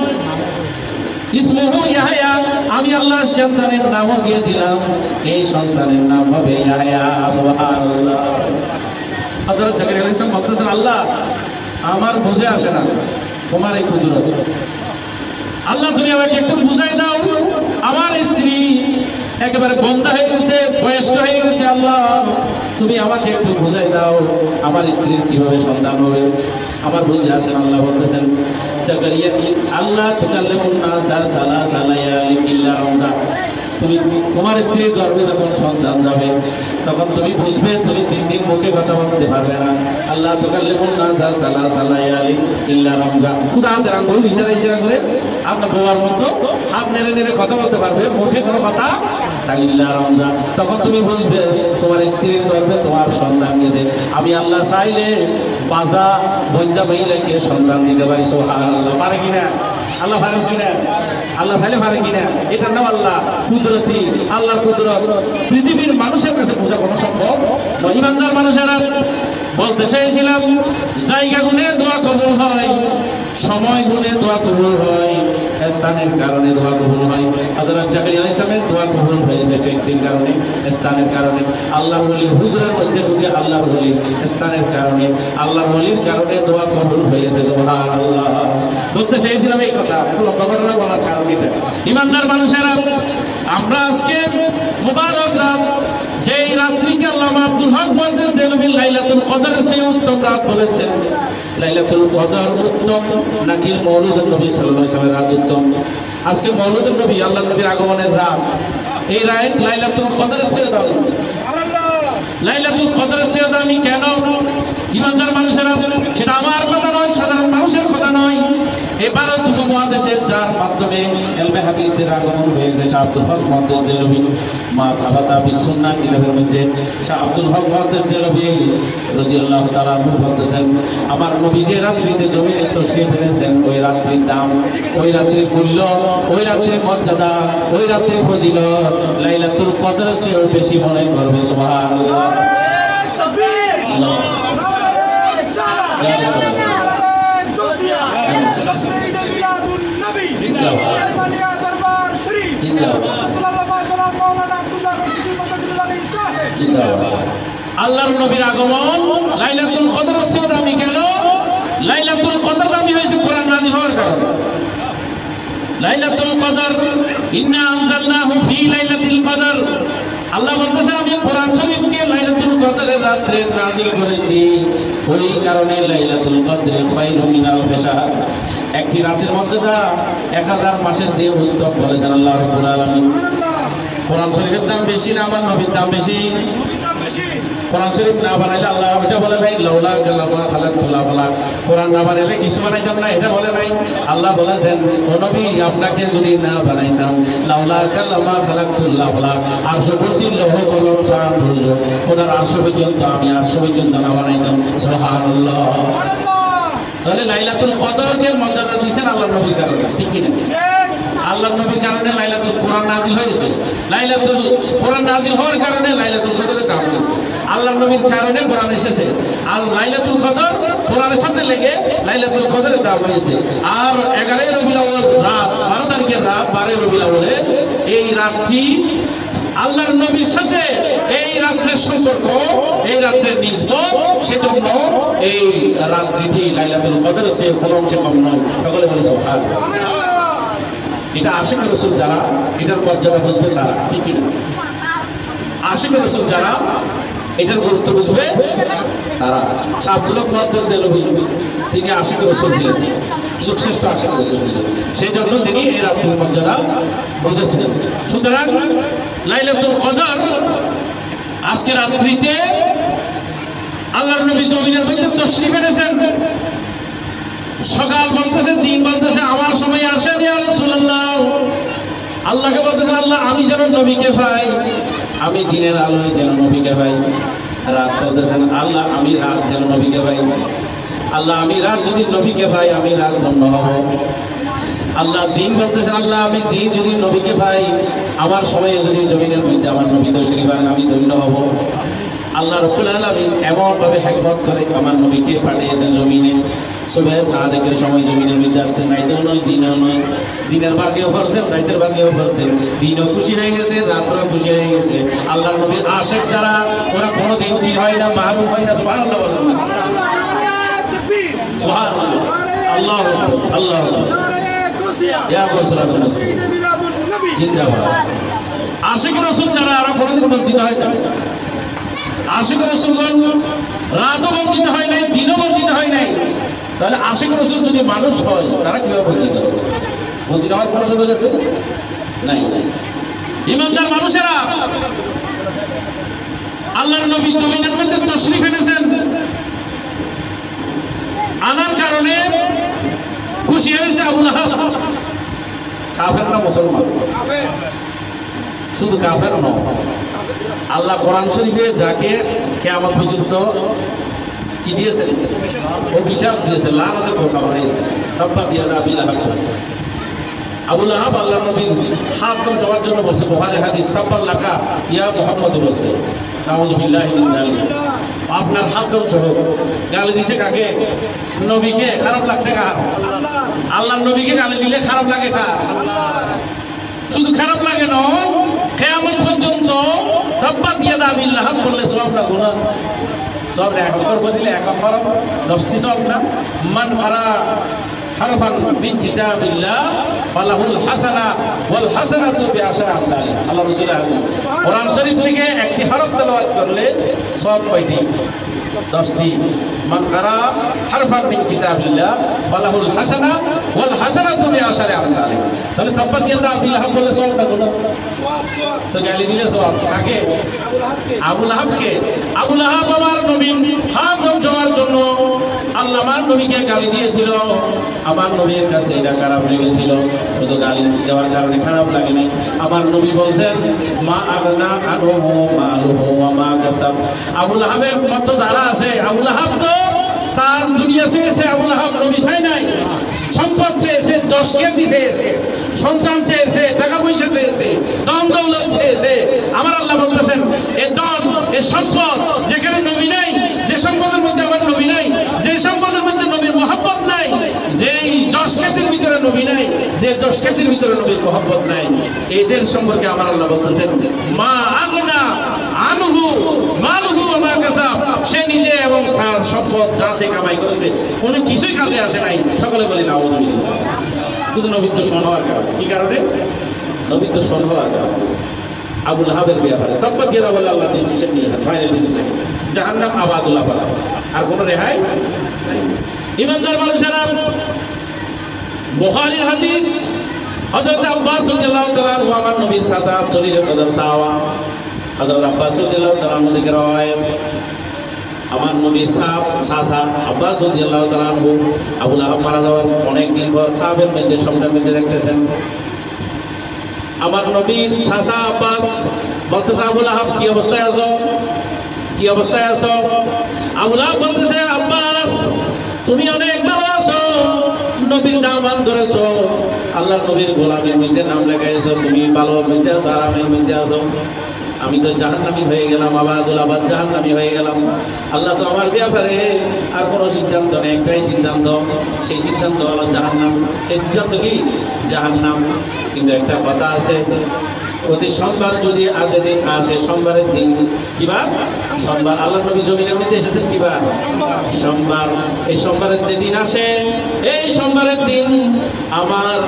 Speaker 1: ইসমুহু ইয়াহইয়া, আমি আল্লাহ সন্তানের নামও দিয়ে দিলাম, এই সন্তানের নাম হবে ইয়াহইয়া। সুবহানাল্লাহ। হযরত জাকারিয়া আলাইহিস সালাম বলতেছেন, আল্লাহ আমার বুঝে আসে না তোমার এই কুদরত, আল্লাহ তুমি আমাকে একটু বুঝাই দাও। আমার স্ত্রী একেবারে বন্ধা হয়ে গেছে, বয়স্ক হয়ে গেছে, আল্লাহ তুমি আমাকে একটু বুঝাই দাও, আমার স্ত্রীর কিভাবে সন্তান হবে, আমার বুঝে আসে না। আল্লাহ বলতেছেন, জাকারিয়া আল্লাহ তুকাল্লিমুন নাসা সালাসা লায়ালিন ইল্লা রামযা, তুমি তোমার স্ত্রীর গর্ভে যখন সন্তান যাবে তখন তুমি বুঝবে, তুমি 3 দিন মুখে কথা বলতে পারবে না। আল্লাহ তুকাল্লিমুন নাসা সালাসা লায়ালিন ইল্লা রামযা, খুদা হাতের আঙ্গুল ইশারা ইশারা করে আপনার বউয়ার মতো হাত নেড়ে নেড়ে কথা বলতে পারবে, মুখে কোনো কথা ইল্লা রামযা, তখন তুমি বুঝবে তোমার স্ত্রীর গর্ভে তোমার সন্তান গেছে। আমি আল্লাহ চাইলে বাজা বৈধা মহিলাকে সন্তান দিতে পারি। সুবহানাল্লাহ। পারে কিনা? আল্লাহ পারে কিনা? আল্লাহ চাইলে পারে কিনা? এটার নাম আল্লাহ কুদরতি, আল্লাহ কুদরত পৃথিবীর মানুষের কাছে বোঝা কোনো সম্ভব নয়। ইমানদার মানুষেরা বলতে চাইছিলাম, জায়গা গুনে দোয়া কবুল হয়, সময় গুনে দোয়া কবুল হয়, স্থানের কারণে দোয়া কবুল হয়। হযরত জাকারিয়া আলাইহিস সালামের দোয়া কবুল হয়েছে ব্যক্তির কারণে, স্থানের কারণে। আল্লাহর ওলি হুজুরের মধ্যে ঢুকে আল্লাহর ওলি, স্থানের কারণে, আল্লাহর ওলির কারণে দোয়া কবুল হয়েছে। সুবহানাল্লাহ। বলতে চাইছিলাম এই কথা, এত লম্বা ঘটনা বলার কারণ এটা। ইমানদার মানুষেরা, আমরা আজকে মুবারক রাত, যেই রাত্রিকে আল্লামা আব্দুল হক বলতেন দেলবি লাইলাতুল কদরের চেয়ে উত্তম রাত বলেছেন। লাইলাতুল কদর উত্তম নাকি মওলুদুন নবী সাল্লাল্লাহু আলাইহি ওয়াসাল্লামের রাত উত্তম? আজকে মওলুদুন নবী, আল্লাহর নবীর আগমনের রাত, এই রাত লাইলাতুল কদরের চেয়ে দামি। লাইলাতুল কদরের চেয়ে দামি কেন? ইমানদার মানুষেরা, সেটা আমার কথা নয়, সাধারণ মানুষের কথা নয়, এই ভারত উপমহাদেশের যার মাধ্যমে ইলমে হাদিসের আগমন হয়ে গেছে, আব্দুল হক মুহাদ্দিস দেলবি, মা সাবাতা বিসুন্নাহ কিতাবের মধ্যে শাহ আব্দুল হক মুহাদ্দিস দেলবি রাদিয়াল্লাহু তাআলা আনহু বলতেছেন, আমার নবী যে রাত্রিতে জমিনে তশরীফ এনেছেন, ওই রাত্রির দাম, ওই রাত্রির মূল্য, ওই রাত্রির মর্যাদা, ওই রাত্রির ফজিলত লাইলাতুল কদরের চেয়েও বেশি মনে করবে। সুবহানাল্লাহ। আল্লাহ আল্লাহর নবীর আগমন লাইলাতুল কদর চেয়ে দামি কেন? লাইলাতুল কদর দামি হয়েছে কোরআন নাযিল হওয়ার কারণে। লাইলাতুল কদর, ইন্না আনজালনাহু ফি লাইলাতুল কদর, আল্লাহ বলতেছেন আমি কোরআন শরীফকে লাইলাতুল কদরের রাত্রে নাযিল করেছি, ওই কারণে লাইলাতুল কদর খায়রুম মিন আলফি শাহর, একটি রাতের মর্যাদা 1000 মাসের চেয়ে উত্তম বলেছেন আল্লাহ রাব্বুল আলামিন। কোরআন শরীফের দাম বেশি না আমার নবীর দাম বেশি? কোরআন শরীফ না বানাইলে আল্লাহ এটা বলে নাই লাউলা কাল্লামা খালাকুল আফলাক, কোরআন না বানাইলে কিছু বানাইতাম না এটা বলে নাই। আল্লাহ বলেছেন ও নবী আপনাকে যদি না বানাইতাম লাউলা কাল্লামা খালাকুল আফলাক, আরশ কুরসি লৌহ কলম শান সূর্য খোদার আরশ পর্যন্ত আমি আরশ পর্যন্ত না বানাইতাম। সুবহানাল্লাহ। তাহলে লাইলাতুল কদরকে মর্যাদা দিয়েছেন আল্লাহর নবীর কারণে, ঠিক কি না? আল্লাহর নবীর কারণে লাইলাতুল কোরআন নাযিল হয়েছে, লাইলাতুল কোরআন নাযিল হওয়ার কারণে লাইলাতুল কদরের দাম হয়েছে, আল্লাহর নবীর কারণে কোরআন এসেছে। আর লাইলাতুল কদর কোরআনের সাথে লেগে লাইলাতুল কদরের দাম হয়েছে। আর 11 রবিউল আউয়াল রাত, 12 তারিখের রাত 12 রবিউল আউয়ালে এই রাতটি আল্লাহর নবীর সাথে এই রাত্রের সম্পর্ক, এই রাত্রের নিসবত, সেজন্য এই রাত্রিটি লাইলাতুল কদরের চেয়ে কোনো অংশে কম নয়। সকলে বলে সুবহানাল্লাহ। এটা আশিক রাসূল যারা এটার মর্যাদা বুঝবে তারা, ঠিক কি না? আশিক রাসূল যারা এটার গুরুত্ব বুঝবে তারা। আব্দুল্লাহ মুহাদ্দিস দেলভী তিনি আশিক রাসূল ছিলেন, শ্রেষ্ঠ আশিক রাসূল ছিলেন, সেই জন্য তিনি এই রাত্রির মর্যাদা বুঝেছিলেন। সুতরাং লাইলাতুল কদর আজকে রাত্রিতে আল্লাহর নবী জমিনের মধ্যে তশরিফ এনেছেন। সকাল বলতেছে, দিন বলতেছে আমার সময় আসেন ইয়া রাসূলুল্লাহ। আল্লাহকে বলতেছেন আল্লাহ আমি যেন নবীকে পাই, আমি দিনের আলোয় যেন নবীকে পাই। রাত বলতেছেন আল্লাহ আমি রাত যেন নবীকে পাই। আল্লাহ আমি রাত যদি নবীকে পাই আমি রাত ধন্য হব। আল্লাহ দিন বলতেছেন আল্লাহ আমি দিন যদি নবীকে পাই, আমার সময়ে যদি জমিনের মধ্যে আমার নবী তশরিফ আনেন আমি ধন্য হব। আল্লাহ রাব্বুল আলামিন এমন ভাবে হিকমত করে আমার নবীকে পাঠিয়েছেন জমিনে। সুবহ সাদেকের সময় জমিনের মধ্যে আসছেন, রাতেও নয় দিনও নয়, দিনের ভাগেও করছেন রাতের ভাগেও করছেন, দিনও খুশি হয়ে গেছে রাতও খুশি হয়ে গেছে। আল্লাহ নবীর আশিক যারা ওরা কোনোদিন কি হয় না, মাহরুম হয় না। সুবহানাল্লাহ বলেন, সুবহানাল্লাহ, আল্লাহু আকবার, আল্লাহু আকবার, ইয়া রাসূলুল্লাহ জিন্দাবাদ। আশিক রাসূল যারা আর কোনোদিন বঞ্চিত হয় না। আশিক রাসূলগণ রাতও বঞ্চিত হয় নাই, দিনও বঞ্চিত হয় নাই। তাহলে আশিক রাসূল যদি মানুষ হয় তারা কিভাবে বঞ্চিত হবে? বঞ্চিত হওয়ার কোনো সুযোগ আছে? নাই। ইমানদার মানুষেরা আল্লাহর নবী জমিনের মধ্যে তশরিফ এনেছেন, আনার কারণে খুশি হয়েছে আবু লাহাব। কাফের না মুসলমান? শুধু কাফের নয়, আল্লাহ কোরআন শরীফে যাকে কিয়ামত পর্যন্ত কি দিয়েছেন? অভিশাপ দিয়েছেন, লানতে ধোঁকা বানিয়েছেন। তাব্বাত ইয়াদা আবি লাহাব। আবু লাহাব আল্লাহর নবীর হাত যাওয়ার জন্য বসে বুখারী হাদিস, তাব্বাত লাকা ইয়া মুহাম্মদ বলছে, নাউযু বিল্লাহি মিন যালিক। আপনার হাত ধ্বংস হোক। গালি দিছে কাকে? নবীকে। খারাপ লাগছে কার? আল্লাহর নবীকে গালি দিলে খারাপ লাগে কার? শুধু খারাপ লাগে নয়, কিয়ামত পর্যন্ত তাব্বাত ইয়াদা আবি লাহাব বললে সওয়াব না গুনাহ? সব এক অক্ষর বদলে এক অক্ষর 10টি সওয়াব না? মান আরা হারফান মিন কিতাবিল্লাহ ফালাহুল হাসানা ওয়াল হাসানাতু বিআশরি আমসালিহা। আল্লাহ রাসূল কোরআন শরীফ থেকে একটি হরফ তেলাওয়াত করলে সওয়াব কয়টি? 10টি। মান কারা হারফান মিন কিতাবিল্লাহ ফালাহুল হাসানা ওয়াল হাসানাতু বিআশরি আমসালিহা। তাহলে তাব্বাত ইয়াদা আবি লাহাব বললে সওয়াব না গুনাহ? সওয়াব। তো গালি দিলে সওয়াব কাকে? আবু লাহাবকে। আবু লাহাব আমার নবী হাত ধ্বংস হওয়ার জন্য আল্লাহ আমার নবীকে গালি দিয়েছিল। আমার নবীর কাছে এটা খারাপ লেগেছিল, শুধু গালি দেওয়ার কারণে খারাপ লাগে নাই। আমার নবী বলছেন মা আগনা আনহু মালুহু ওয়া মা কাসাব। আবু লাহাবের মতো যারা আছে, আবু লাহাব তো তার দুনিয়া চেয়েছে, আবু লাহাব নবী চাই নাই। সম্পদ চেয়েছে, যশকে চেয়েছে, সন্তান চেয়েছে, টাকা পয়সা চেয়েছে, ধন দৌলত চেয়েছে। আমার আল্লাহ বলতেছেন এই ধন এই সম্পদ যেখানে নবী নাই, যে সম্পদের মধ্যে আমার নবী নাই, যে সম্পদের মধ্যে নবীর মহব্বত নাই, যেই যশখ্যাতির ভিতরে নবী নাই, যে যশখ্যাতির ভিতরে নবীর মহব্বত নাই, এদের সম্পর্কে আমার আল্লাহ বলতেছেন মা আগনা আনহু মালুহু ওয়া মা কাসাব। সে নিজে এবং তার সম্পদ যা সে কামাই করেছে কোনো কিছুই কাজে আসে নাই। সকলে বলি নাউযুবিল্লাহ। শুধু নবীত্ব শোন হওয়ার কারণে। কি কারণে? নবীত্ব শোন হওয়ার কারণে। আবু লাহাবের ব্যাপারে তাব্বাত ইয়াদা বলে আল্লাহ ডিসিশন নিয়েছেন, ফাইনাল ডিসিশন, জাহান্নাম আবাদুল আবাদ, আর কোনো রেহাই নাই। ইমানদার মানুষেরা, বুখারীর হাদিস, হযরত আব্বাস রাদিয়াল্লাহু তাআলা আনহু আমার নবীর চাচা শরীরে কদম সাওয়া, হযরত আব্বাস রাদিয়াল্লাহু তাআলা আনহু থেকে রওয়ায়াত, আমার নবীর চাচা আব্বাস রাদিয়াল্লাহু তাআলা আনহু আবু লাহাব মারা যাওয়ার অনেক দিন পর সাহাবের মধ্যে সমস্যার মধ্যে দেখতেছেন, আমার নবীর চাচা আব্বাস বলতেছে, আবু লাহাব কি অবস্থায় আছো, কি অবস্থায় আছো? আবু লাহাব বলতেছে, আব্বাস তুমি অনেক ভালো আছো, নবীর নাম ধরেছো, আল্লাহ নবীর গোলামের মধ্যে নাম লেখাইছো, তুমি ভালো মধ্যে আছো, আরামের মধ্যে আছো, আমি তো জাহান্নামী হয়ে গেলাম, আবাদুল আবাদ জাহান্নামী হয়ে গেলাম। আল্লাহ তো আমার ব্যাপারে আর কোনো সিদ্ধান্ত নেই, একটাই সিদ্ধান্ত, সেই সিদ্ধান্ত হলো জাহান্নাম। সেই সিদ্ধান্ত কি? জাহান্নাম। কিন্তু একটা কথা আছে, প্রতি সোমবার যদি আগের দিন আসে, সোমবারের দিন কিবার? সোমবার। আল্লাহ নবী জমিনের মধ্যে এসেছেন কিবার? সোমবার। এই সোমবারের যে দিন আসে, এই সোমবারের দিন আমার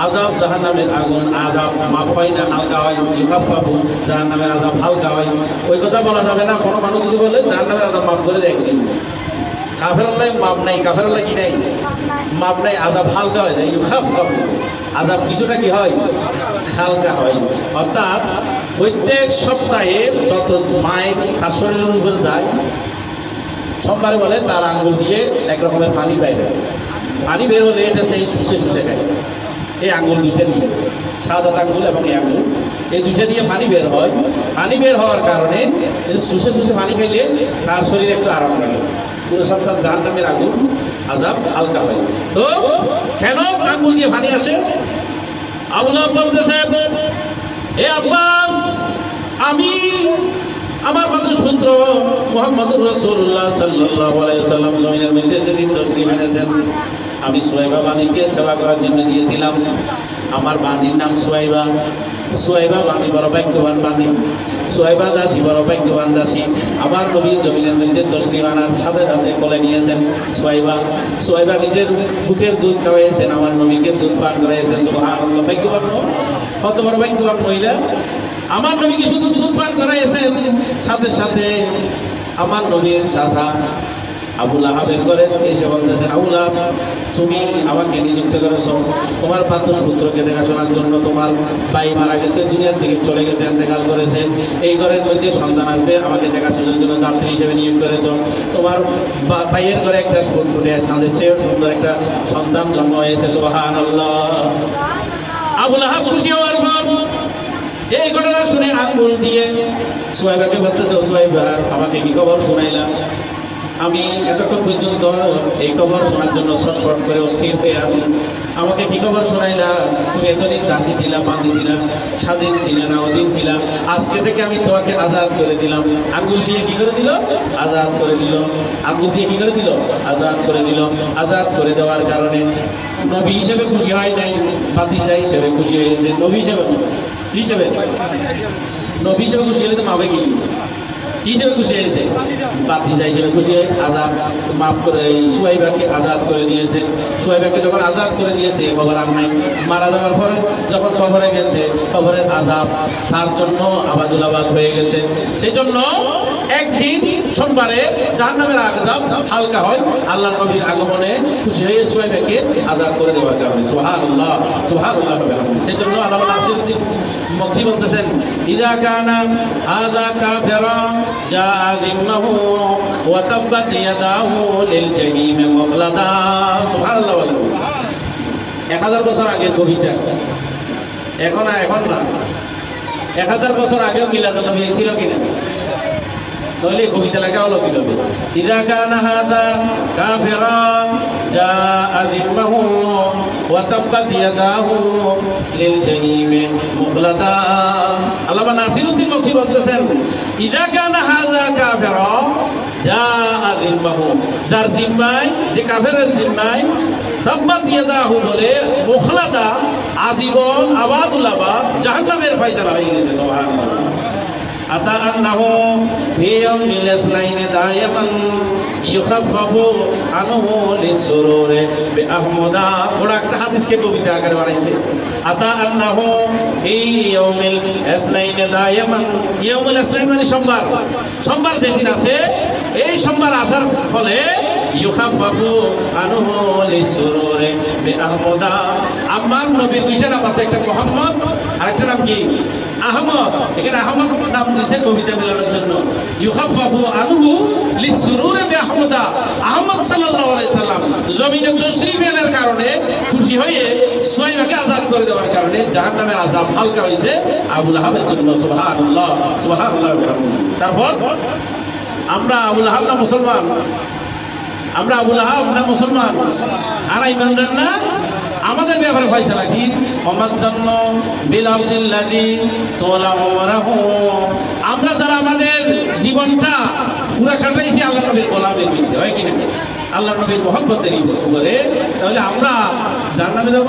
Speaker 1: আযাব জাহান্নামের আগুন, আযাব মাফ হয় না, হালকা হয়, ইউখাফফাফু, জাহান্নামের আযাব হালকা হয়। ওই কথা বলা যাবে না। কোনো মানুষ যদি বলে জাহান্নামের আযাব মাফ করে দেয়, কাফেরুল্লাহ মাপ নাই, কাফেরুল্লাহ কি নাই? মাপ নাই, আযাব হালকা হয়ে যায়, ইউখাফফাফু, আযাব কিছুটা কি হয়? হালকা হয়। অর্থাৎ প্রত্যেক সপ্তাহে যত মায়ের তার শরীরের উপর যায়, সোমবারে বলে তার আঙ্গুল দিয়ে এক রকমের পানি বাইরে, পানি বের হলে এটা সেই শুষে শুষে খায়। এই আঙ্গুল দুইটা দিয়ে, সাদা আঙ্গুল এবং এই আঙ্গুল, এই দুইটা দিয়ে পানি বের হয়। পানি বের হওয়ার কারণে শুষে শুষে পানি খাইলে তার শরীরে একটু আরাম লাগে। পুরো সপ্তাহ জাহান্নামের আগুন আযাব হালকা হয়। তো কেন আঙ্গুল দিয়ে পানি আসে? আবু লাহাব বলতেছে, হে আব্বাস, আমি আমার মাতুর সূত্র মুহাম্মদুর রাসূলুল্লাহ সাল্লাল্লাহু আলাইহি ওয়াসাল্লাম জমিনের মধ্যে যেদিন তশরীফ এনেছেন, আমি সুহাইবা বাণীকে সেবা করার জন্য দিয়েছিলাম। আমার বাণীর নাম সুহাইবা। সুহাইবা বাণী বড় ভাগ্যবান বাণী, সুহাইবা দাসী বড় ভাগ্যবান দাসী। আমার নবী জমিনের মধ্যে তশরীফ আনার সাথে সাথে কোলে নিয়েছেন সুহাইবা। সুহাইবা নিজের বুকের দুধ খাওয়াইছেন, আমার নবীকে দুধ পান করাইছেন। সুবহানাল্লাহ, ভাগ্যবান, কত বড় ভাগ্যবান মহিলা। আমার নবীকে শুধু দুধ পান করাইছেন, সাথে সাথে আমার নবীর চাচা আবু লাহাবের ঘরে এসে বলতেছেন, আবু লাহাব, তুমি আমাকে নিযুক্ত করেছো তোমার পাত্র পুত্রকে দেখাশোনার জন্য। তোমার ভাই মারা গেছে, দুনিয়ার থেকে চলে গেছে, ইন্তেকাল করেছে। এই ঘরের মধ্যে সন্তান আসবে, আমাকে দেখাশোনার জন্য দাত্রী হিসেবে নিয়োগ করেছো। তোমার ভাইয়ের ঘরে একটা ফুটফুটে ছাঁদের চেয়ে সুন্দর একটা সন্তান জন্ম হয়েছে। সুবহানাল্লাহ। আবু লাহাব খুশি হওয়ার পর এই ঘটনা শুনে আঙ্গুল দিয়ে সুহাইবাকে বলতেছে, সুহাইবা, আমাকে কি খবর শুনাইলাম? আমি এতক্ষণ পর্যন্ত এই খবর শোনার জন্য ছটফট করে অস্থির হয়ে আছি। আমাকে কি খবর শোনাইলা? তুমি এতদিন দাসী ছিলাম, বাঁধি ছিলাম, স্বাধীন ছিলে না, অধীন ছিলাম। আজকে থেকে আমি তোমাকে আজাদ করে দিলাম। আঙ্গুল দিয়ে কি করে দিল? আজাদ করে দিল। আঙ্গুল দিয়ে কি করে দিল? আজাদ করে দিল। আজাদ করে দেওয়ার কারণে নবী হিসেবে খুশি হয় নাই, ভাতিজা হিসেবে খুশি হয়েছে। নবী হিসেবে নবী হিসেবে খুশি হলে তো মাবে কি হিসেবে খুশি হয়েছে? ভাতিজা হিসেবে খুশি হয়ে আজাদ মাফ করে সুহাইবাকে আজাদ করে দিয়েছে। সুহাইবাকে যখন আজাদ করে দিয়েছে, খবর আর নাই। মারা যাওয়ার পরে যখন কবরে গেছে, কবরের আজাব তার জন্য আবাদুল আবাদ হয়ে গেছে। সেই জন্য একদিন সোমবারে জাহান্নামের আযাব হালকা হয়, আল্লাহ নবীর আগমনে খুশি হয়ে সুহাইবাকে আজাদ করে দেওয়ার কারণে। সুবহানাল্লাহ, সুবহানাল্লাহ। সেই জন্য আল্লাহ নাসিরুদ্দিন মক্কি বলতেছেন, ইযা কানা হাযা কাফিরা জাআ যিম্মাহু ওয়া তাব্বাত ইয়াদাহু লিল জাহিম মুগলাদা। সুবহানাল্লাহ। 1000 বছর আগের কবিতা, এখন না 1000 বছর আগেও মিলাদুন নবী ছিল কিনা? তাহলে কবিতা লেখা হলো কিভাবে? ইযা কানা হাযা কাফিরা জাআ যিম্মাহু ওয়া তাব্বাত ইয়াদাহু লিল জাহিম মুগলাদা। আল্লামা নাসিরুদ্দিন মক্কি বলতেছেন, ইযা কানা হাযা কাফিরা জাআ যিম্মাহু, যার জিম্মায়, যে কাফেরের জিম্মায় তাব্বাত ইয়াদাহু বলে মুগলাদা, আজীবন আবাদুল আবাদ জাহান্নামের ফয়সালা হয়ে গেছে। সুবহানাল্লাহ। আতা আন্নাহু ফি ইয়াউমিল ইসনাইনি দায়মান ইউখাফফু আনহু লিসুরুরি বিআহমদা। বড় একটা হাদিসকে কবিতা আকারে বানাইছে। আতা আন্নাহু ফি ইয়াউমিল ইসনাইনি দায়মান, ইয়াউমুল ইসনাইন মানে সোমবার, সোমবার যেদিন আছে এই সোমবার আসার ফলে ইউখাফফু আনহু লিসুরুরি বিআহমদা। আমার নবীর দুইটা নাম আছে, একটা মুহাম্মদ আর একটা নাম কি আহমদ। এখানে আহমদ নাম দিয়েছে কবিতা মিলানোর জন্য। ইউখাফফু আনহু লিসুরুরি বিআহমদা। আহমদ সাল্লাল্লাহু আলাইহি সাল্লাম জমিনে তশরীফ আনার কারণে খুশি হয়ে সুহাইবাকে আযাদ করে দেওয়ার কারণে জাহান্নামের আযাব হালকা হয়েছে আবু লাহাবের জন্য। সুবহানাল্লাহ সুবহানাল্লাহ। তারপর আমরা আবু লাহাব না মুসলমান, আমরা আবু লাহাব না মুসলমান, আর ইমানদার না। আমাদের ব্যাপারে ফয়সালা কি? ওমাজ্জান্ন বিল আবদিল্লাযী তোলা উমরাহু। আমরা যারা আমাদের জীবনটা পুরা কাটাইছি আল্লাহর নবীর গোলামের ভিতরে, হয় কি না? আল্লাহর নবীর মহব্বতের উপরে, তাহলে আমরা জান্নাতে যাব।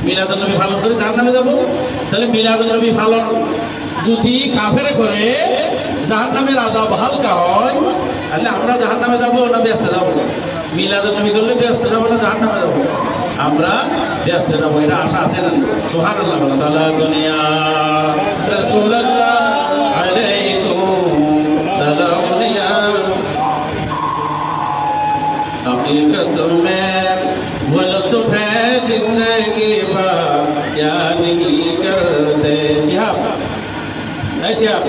Speaker 1: মিলাদুন নবী পালন করে জান্নাতে যাব। তাহলে মিলাদুন নবী পালন যদি কাফেরে করে জাহান্নামের আযাব হালকা হয়, তাহলে আমরা জাহান্নামে যাব না বেহেশতে যাব? মিলাদুন নবী করলে বেহেশতে যাব না জাহান্নামে যাব? আমরা বেহেশতে যাব, এটা আশা আছে না? সুবহানাল্লাহ। সাল্লাল্লাহু ইয়া রাসূলুল্লাহ আলাইকুম সালাম ইয়া हकीकत में वो लुत्फ है जिंदगी का क्या नहीं करते। शिहाब शिहाब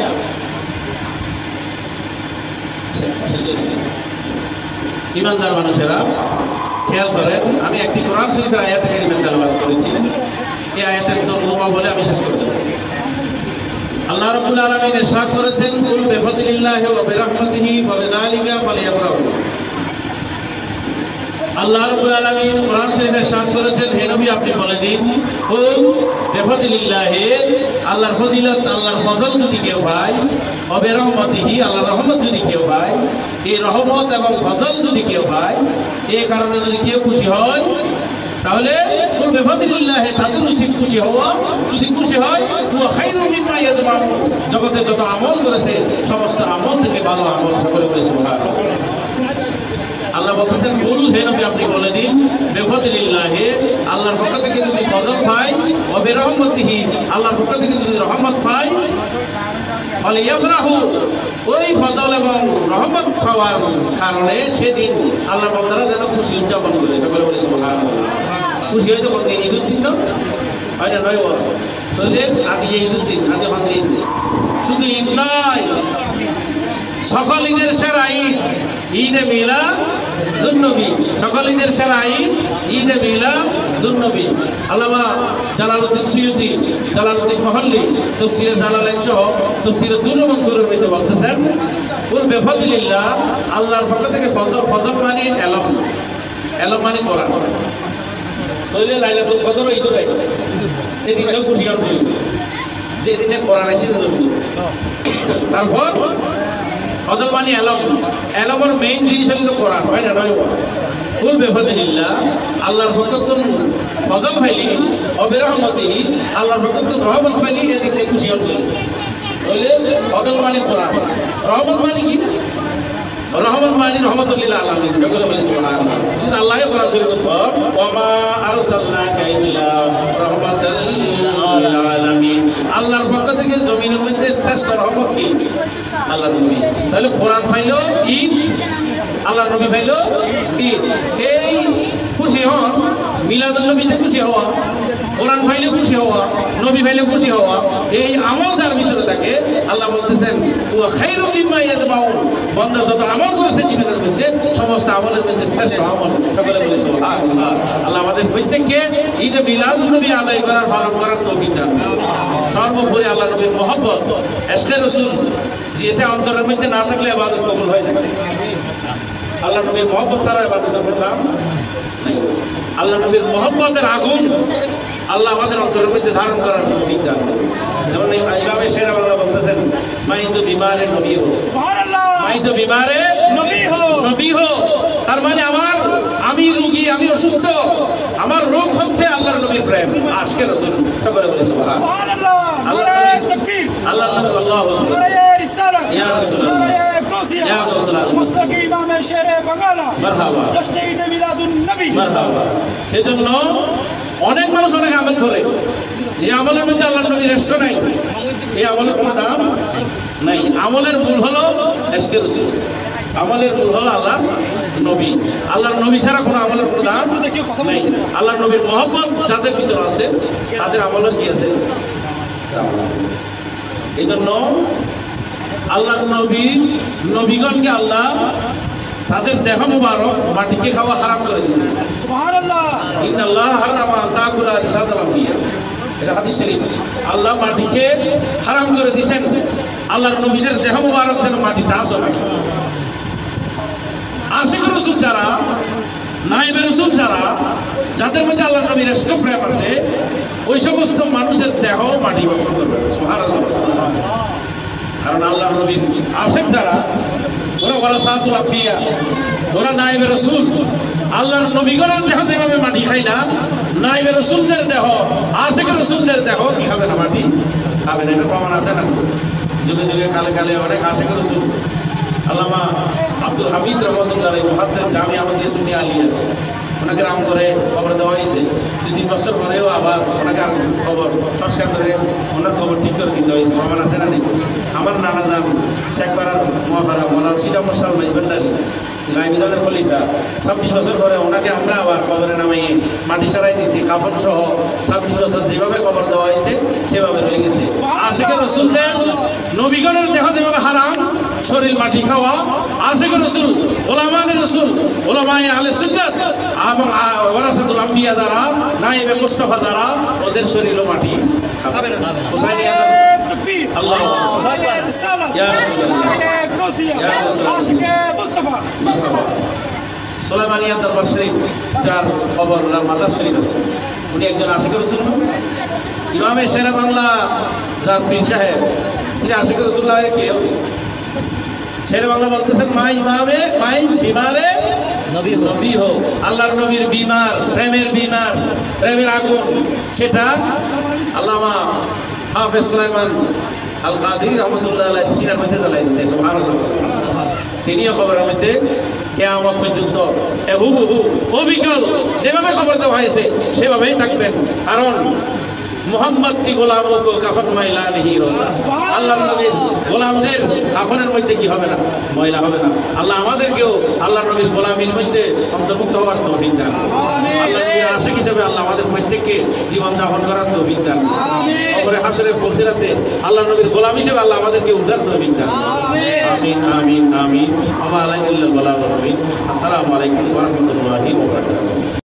Speaker 1: ईमानदार মানুষেরা খেয়াল করেন, আমি একটি কোরআন শরীফের আয়াত কারিমা তেলাওয়াত করেছি। এই আয়াতের তর্জমা বলে আমি শেষ করতে পারি। আল্লাহ রাব্বুল আলামিন ইরশাদ করেছেন, কুল বিফাদলিল্লাহি ওয়া বিরাহমাতিহি ফাবিযালিকা ফালইফরাহু। আল্লাহ রাব্বুল আলামিন কোরআন শরীফে ইরশাদ করেছেন, হে নবী আপনি বলে দিন, কুল বিফাদলিল্লাহি, আল্লাহর ফজিলত, আল্লাহর ফজল যদি কেউ পায়, ওয়া বিরাহমাতিহি, আল্লাহর রহমত যদি কেউ পায়, এই রহমত এবং ফজল যদি কেউ পায়, এই কারণে যদি কেউ খুশি হয়, তাহলে কুল বিফাদলিল্লাহি তাদের খুশি হওয়া, যদি খুশি হয় ওয়া খায়রুম মিম্মা ইয়াজমাউন, জগতে যত আমল করেছে সমস্ত আমল থেকে ভালো আমল সকলে বলে সুবহানাল্লাহ। আল্লাহ বলতেছেন, কুল হে নবী আপনি বলে দিন, বিফাদলিল্লাহি, আল্লাহর পক্ষ থেকে যদি ফজল পায়, ওয়া বিরহমাতিহি, আল্লাহর পক্ষ থেকে যদি রহমত পায়, ফালইফরাহু, ওই ফজল এবং রহমত পাওয়ার কারণে সেদিন আল্লাহর বান্দারা যেন খুশি উদযাপন করে সকলে বলে সুবহানাল্লাহ। খুশি হয়তো কোন দিন? ঈদুল দিন না হয় না? নয় তাহলে আজ ঈদুল দিন, আজ আমাদের ঈদ। শুধু ঈদ নয়, সকল ঈদের সেরা ঈদ ঈদে মিলাদুন নবী। সকল ঈদের সেরা ঈদ ঈদে মিলাদুন নবী। আল্লামা জালালউদ্দিন সুয়ুতী, জালালউদ্দিন মহল্লি তাফসীরে জালালাইন সহ তাফসীরে দুরর মনসুরের মধ্যে বলতেছেন, কুল বিফাদলিল্লাহ, আল্লাহর পক্ষ থেকে ফজল, ফজল মানে এলম, এলম মানে কোরআন। তাহলে লাইলাতুল কদর ঈদুল আইদ, এই দিনটাও খুশি হবে যে দিনে কোরআন আছে। তারপর ফজল মানে এলম, এলমের মেইন জিনিস হলো কোরআন, হয় না? নয় কুল বিফাদলিল্লাহ, আল্লাহর পক্ষ থেকে ফজল পাইলি, ওয়া বিরহমাতিহি, আল্লাহর পক্ষ থেকে রহমত পাইলি, এই দিনে খুশি হবে। তাহলে ফজল মানে কোরআন, রহমত মানে কি? রহমত মানে রহমাতুল আলামিন, সকলে বলে সুবহানাল্লাহ। আল্লাহ কোরআন শরীফে বলেন, ওয়া মা আরসালনাকা ইল্লা রাহমাতাল লিল আলামিন, আল্লাহর পক্ষ থেকে জমিনের মধ্যে শ্রেষ্ঠ রহমত কি? আল্লাহর নবী। তাহলে কোরআন পাইলো ঈদ, আল্লাহর নবী পাইলো ঈদ। এই খুশি হন, মিলাদুন নবীতে খুশি হওয়া, কোরআন পাইলে খুশি হওয়া, নবী পাইলে খুশি হওয়া, এই আমল যার ভিতরে থাকে, আল্লাহ বলতেছেন ওয়া খায়রুম মিম্মা ইয়াজমাউন, বান্দা যত আমল করেছে জীবনের মধ্যে সমস্ত আমলের মধ্যে শ্রেষ্ঠ আমল, সকলে বলে সুবহানাল্লাহ। আল্লাহ আমাদের প্রত্যেককে ঈদে মিলাদুন নবী আদায় করার, পালন করার তৌফিক দান করুন। সর্বোপরি আল্লাহ নবীর মহব্বত, ইশকে রাসূল যেটা অন্তরের মধ্যে না থাকলে ইবাদত কবুল হয় না। আল্লাহ নবীর মহব্বত ছাড়া ইবাদত করলাম নাই। আল্লাহ নবীর মহব্বতের আগুন আল্লাহ আমাদের অন্তরের মধ্যে ধারণ করার তৌফিক দান করুন। যেমন ইমামে শেরা বাংলা বলতেছেন, মাই তো বিমারে নবী হো, সুবহানাল্লাহ, মাই তো বিমারে নবী হো, নবী হো। তার মানে আমি রোগী, আমি অসুস্থ, আমার রোগ হচ্ছে আল্লাহর নবীর প্রেম, আশকে রাসূল, সকলে বলে সুবহানাল্লাহ। আল্লাহ নবী আল্লাহু আকবার ইয়া রাসূলুল্লাহ ইয়া রাসূলুল্লাহ
Speaker 2: মুস্তাকি ইমামে শেরে বাঙ্গালা
Speaker 1: মারহাবা
Speaker 2: জশ্নে ঈদ মিলাদুন নবী
Speaker 1: মারহাবা। সেজন্য অনেক মানুষ অনেক আমল করে, এই আমলের মধ্যে আল্লাহ নবী রেস্ট নাই, এই আমলের কোনো দাম নাই। আমলের মূল হলো ইশকে রাসূল, আমলের মূল হলো আল্লাহ নবী। আল্লাহর নবী ছাড়া কোনো আমলের কোনো দাম নাই। আল্লাহ নবীর মহব্বত যাদের ভিতরে আছে তাদের আমলের কি আছে? এই জন্য আল্লাহ নবীগণকে আল্লাহ তাদের দেহ মুবারক মাটিকে খাওয়া হারাম করে দিয়েছেন।
Speaker 2: সুবহানাল্লাহ।
Speaker 1: ইন্নাল্লাহ হারামা তাকুলা রিসাদাল আম্বিয়া, এটা হাদিস শরীফ। আল্লাহ মাটিকে হারাম করে দিয়েছেন, আল্লাহর নবীদের দেহ মুবারক যেন মাটিতে আসে না। আশিক রাসূল যারা, নায়েবে রাসূল যারা, যাদের মধ্যে আল্লাহর নবীর ইশক প্রেম আছে, ওই সমস্ত মানুষের দেহ মাটি বক্ষণ করবে। সুবহানাল্লাহ। কারণ আল্লাহর নবীর আশিক যারা, ওরা ওয়ারাসাতুল আম্বিয়া, ওরা নায়েবে রাসূল। আল্লাহর নবীগণের দেহ যেভাবে মাটি খায় না, নায়েবে রাসূলদের দেহ, আশিক রাসূলদের দেহ কি খাবে না? মাটি খাবে না। এটা প্রমাণ আছে না? যুগে যুগে কালে কালে অনেক আশিক রাসূল, আল্লামা আব্দুল হামিদ রহমতুল্লাহ মুহাদ্দিস জামিয়া আহমদিয়া সুন্নিয়া আলিয়া, ওনাকে নাম করে খবর দেওয়া হয়েছে। 2-3 বছর পরেও আবার ওনাকে খবর সংস্কার করে ওনার খবর ঠিক করে দিতে হয়েছে। প্রমাণ আছে না? নেই। আমার নানা যান শেখপাড়ার মহাপাড়া মৌলানা সিরাজ মশাল ভান্ডারী গাইবিদানের খলিফা, 26 বছর পরে ওনাকে আমরা আবার খবরে নামিয়ে মাটি ছাড়াই দিয়েছি, কাফন সহ 26 বছর যেভাবে খবর দেওয়া হয়েছে সেভাবে রয়ে গেছে। আশিক রাসূলদের নবীগণের দেহ যেভাবে হারাম শরীর মাটি খাওয়া, আশিক রাসূল, উলামায়ে রাসূল, উলামায়ে আহলে সুন্নাত এবং ওয়ারাসাতুল আম্বিয়া দ্বারা, নায়েবে মুস্তাফা দ্বারা ওদের শরীরও মাটি খাবে না। হুসাইনি
Speaker 2: তাকবীর,
Speaker 1: আল্লাহু
Speaker 2: আকবার, রিসালাত,
Speaker 1: ইয়া রাসূলুল্লাহ,
Speaker 2: কাউসিয়া,
Speaker 1: ইয়া রাসূলুল্লাহ,
Speaker 2: আশিকে মুস্তাফা।
Speaker 1: সুলাইমানিয়া দরবার শরীফ যার খবর ওনার মাদার শরীফ আছে, উনি একজন আশিক রাসূল। ইমামে শেরে বাংলা যার পীর সাহেব, তিনি আশিক রাসূলুল্লাহ কেউ। শেরে বাংলা বলতেছেন, মাই ইমামে মাই বিমারে নবী হো। আল্লাহর নবীর বিমার, প্রেমের বিমার, প্রেমের আগুন, সেটা আল্লামা হাফেজ সুলাইমান আল কাদির রহমতুল্লাহ আলাইহি সিনার মধ্যে জ্বালাই দিয়েছে। সুবহানাল্লাহ। তিনিও খবরের মধ্যে কিয়ামত পর্যন্ত হুবহু অবিকল যেভাবে খবর দেওয়া হয়েছে সেভাবেই থাকবেন। কারণ মুহাম্মদ কি গোলামও কো কাফন মাইলা নেহি হোগা। আল্লাহর নবীর গোলামদের কাফনের মধ্যে কি হবে না? ময়লা হবে না। আল্লাহ আমাদেরকেও আল্লাহর নবীর গোলামীর মধ্যে অন্তর্ভুক্ত হওয়ার তৌফিক দান। আল্লাহর নবীর আশিক হিসেবে আল্লাহ আমাদের প্রত্যেককে জীবন যাপন করার তৌফিক দান। কবরে হাসরের ফুলসিরাতে আল্লাহর নবীর গোলাম হিসেবে আল্লাহ আমাদেরকে উদ্ধার তৌফিক দান। আমিন আমিন আমিন। ওয়া আলাইকুম ওয়া রাহমাতুল্লাহি ওয়া বারাকাতুহু।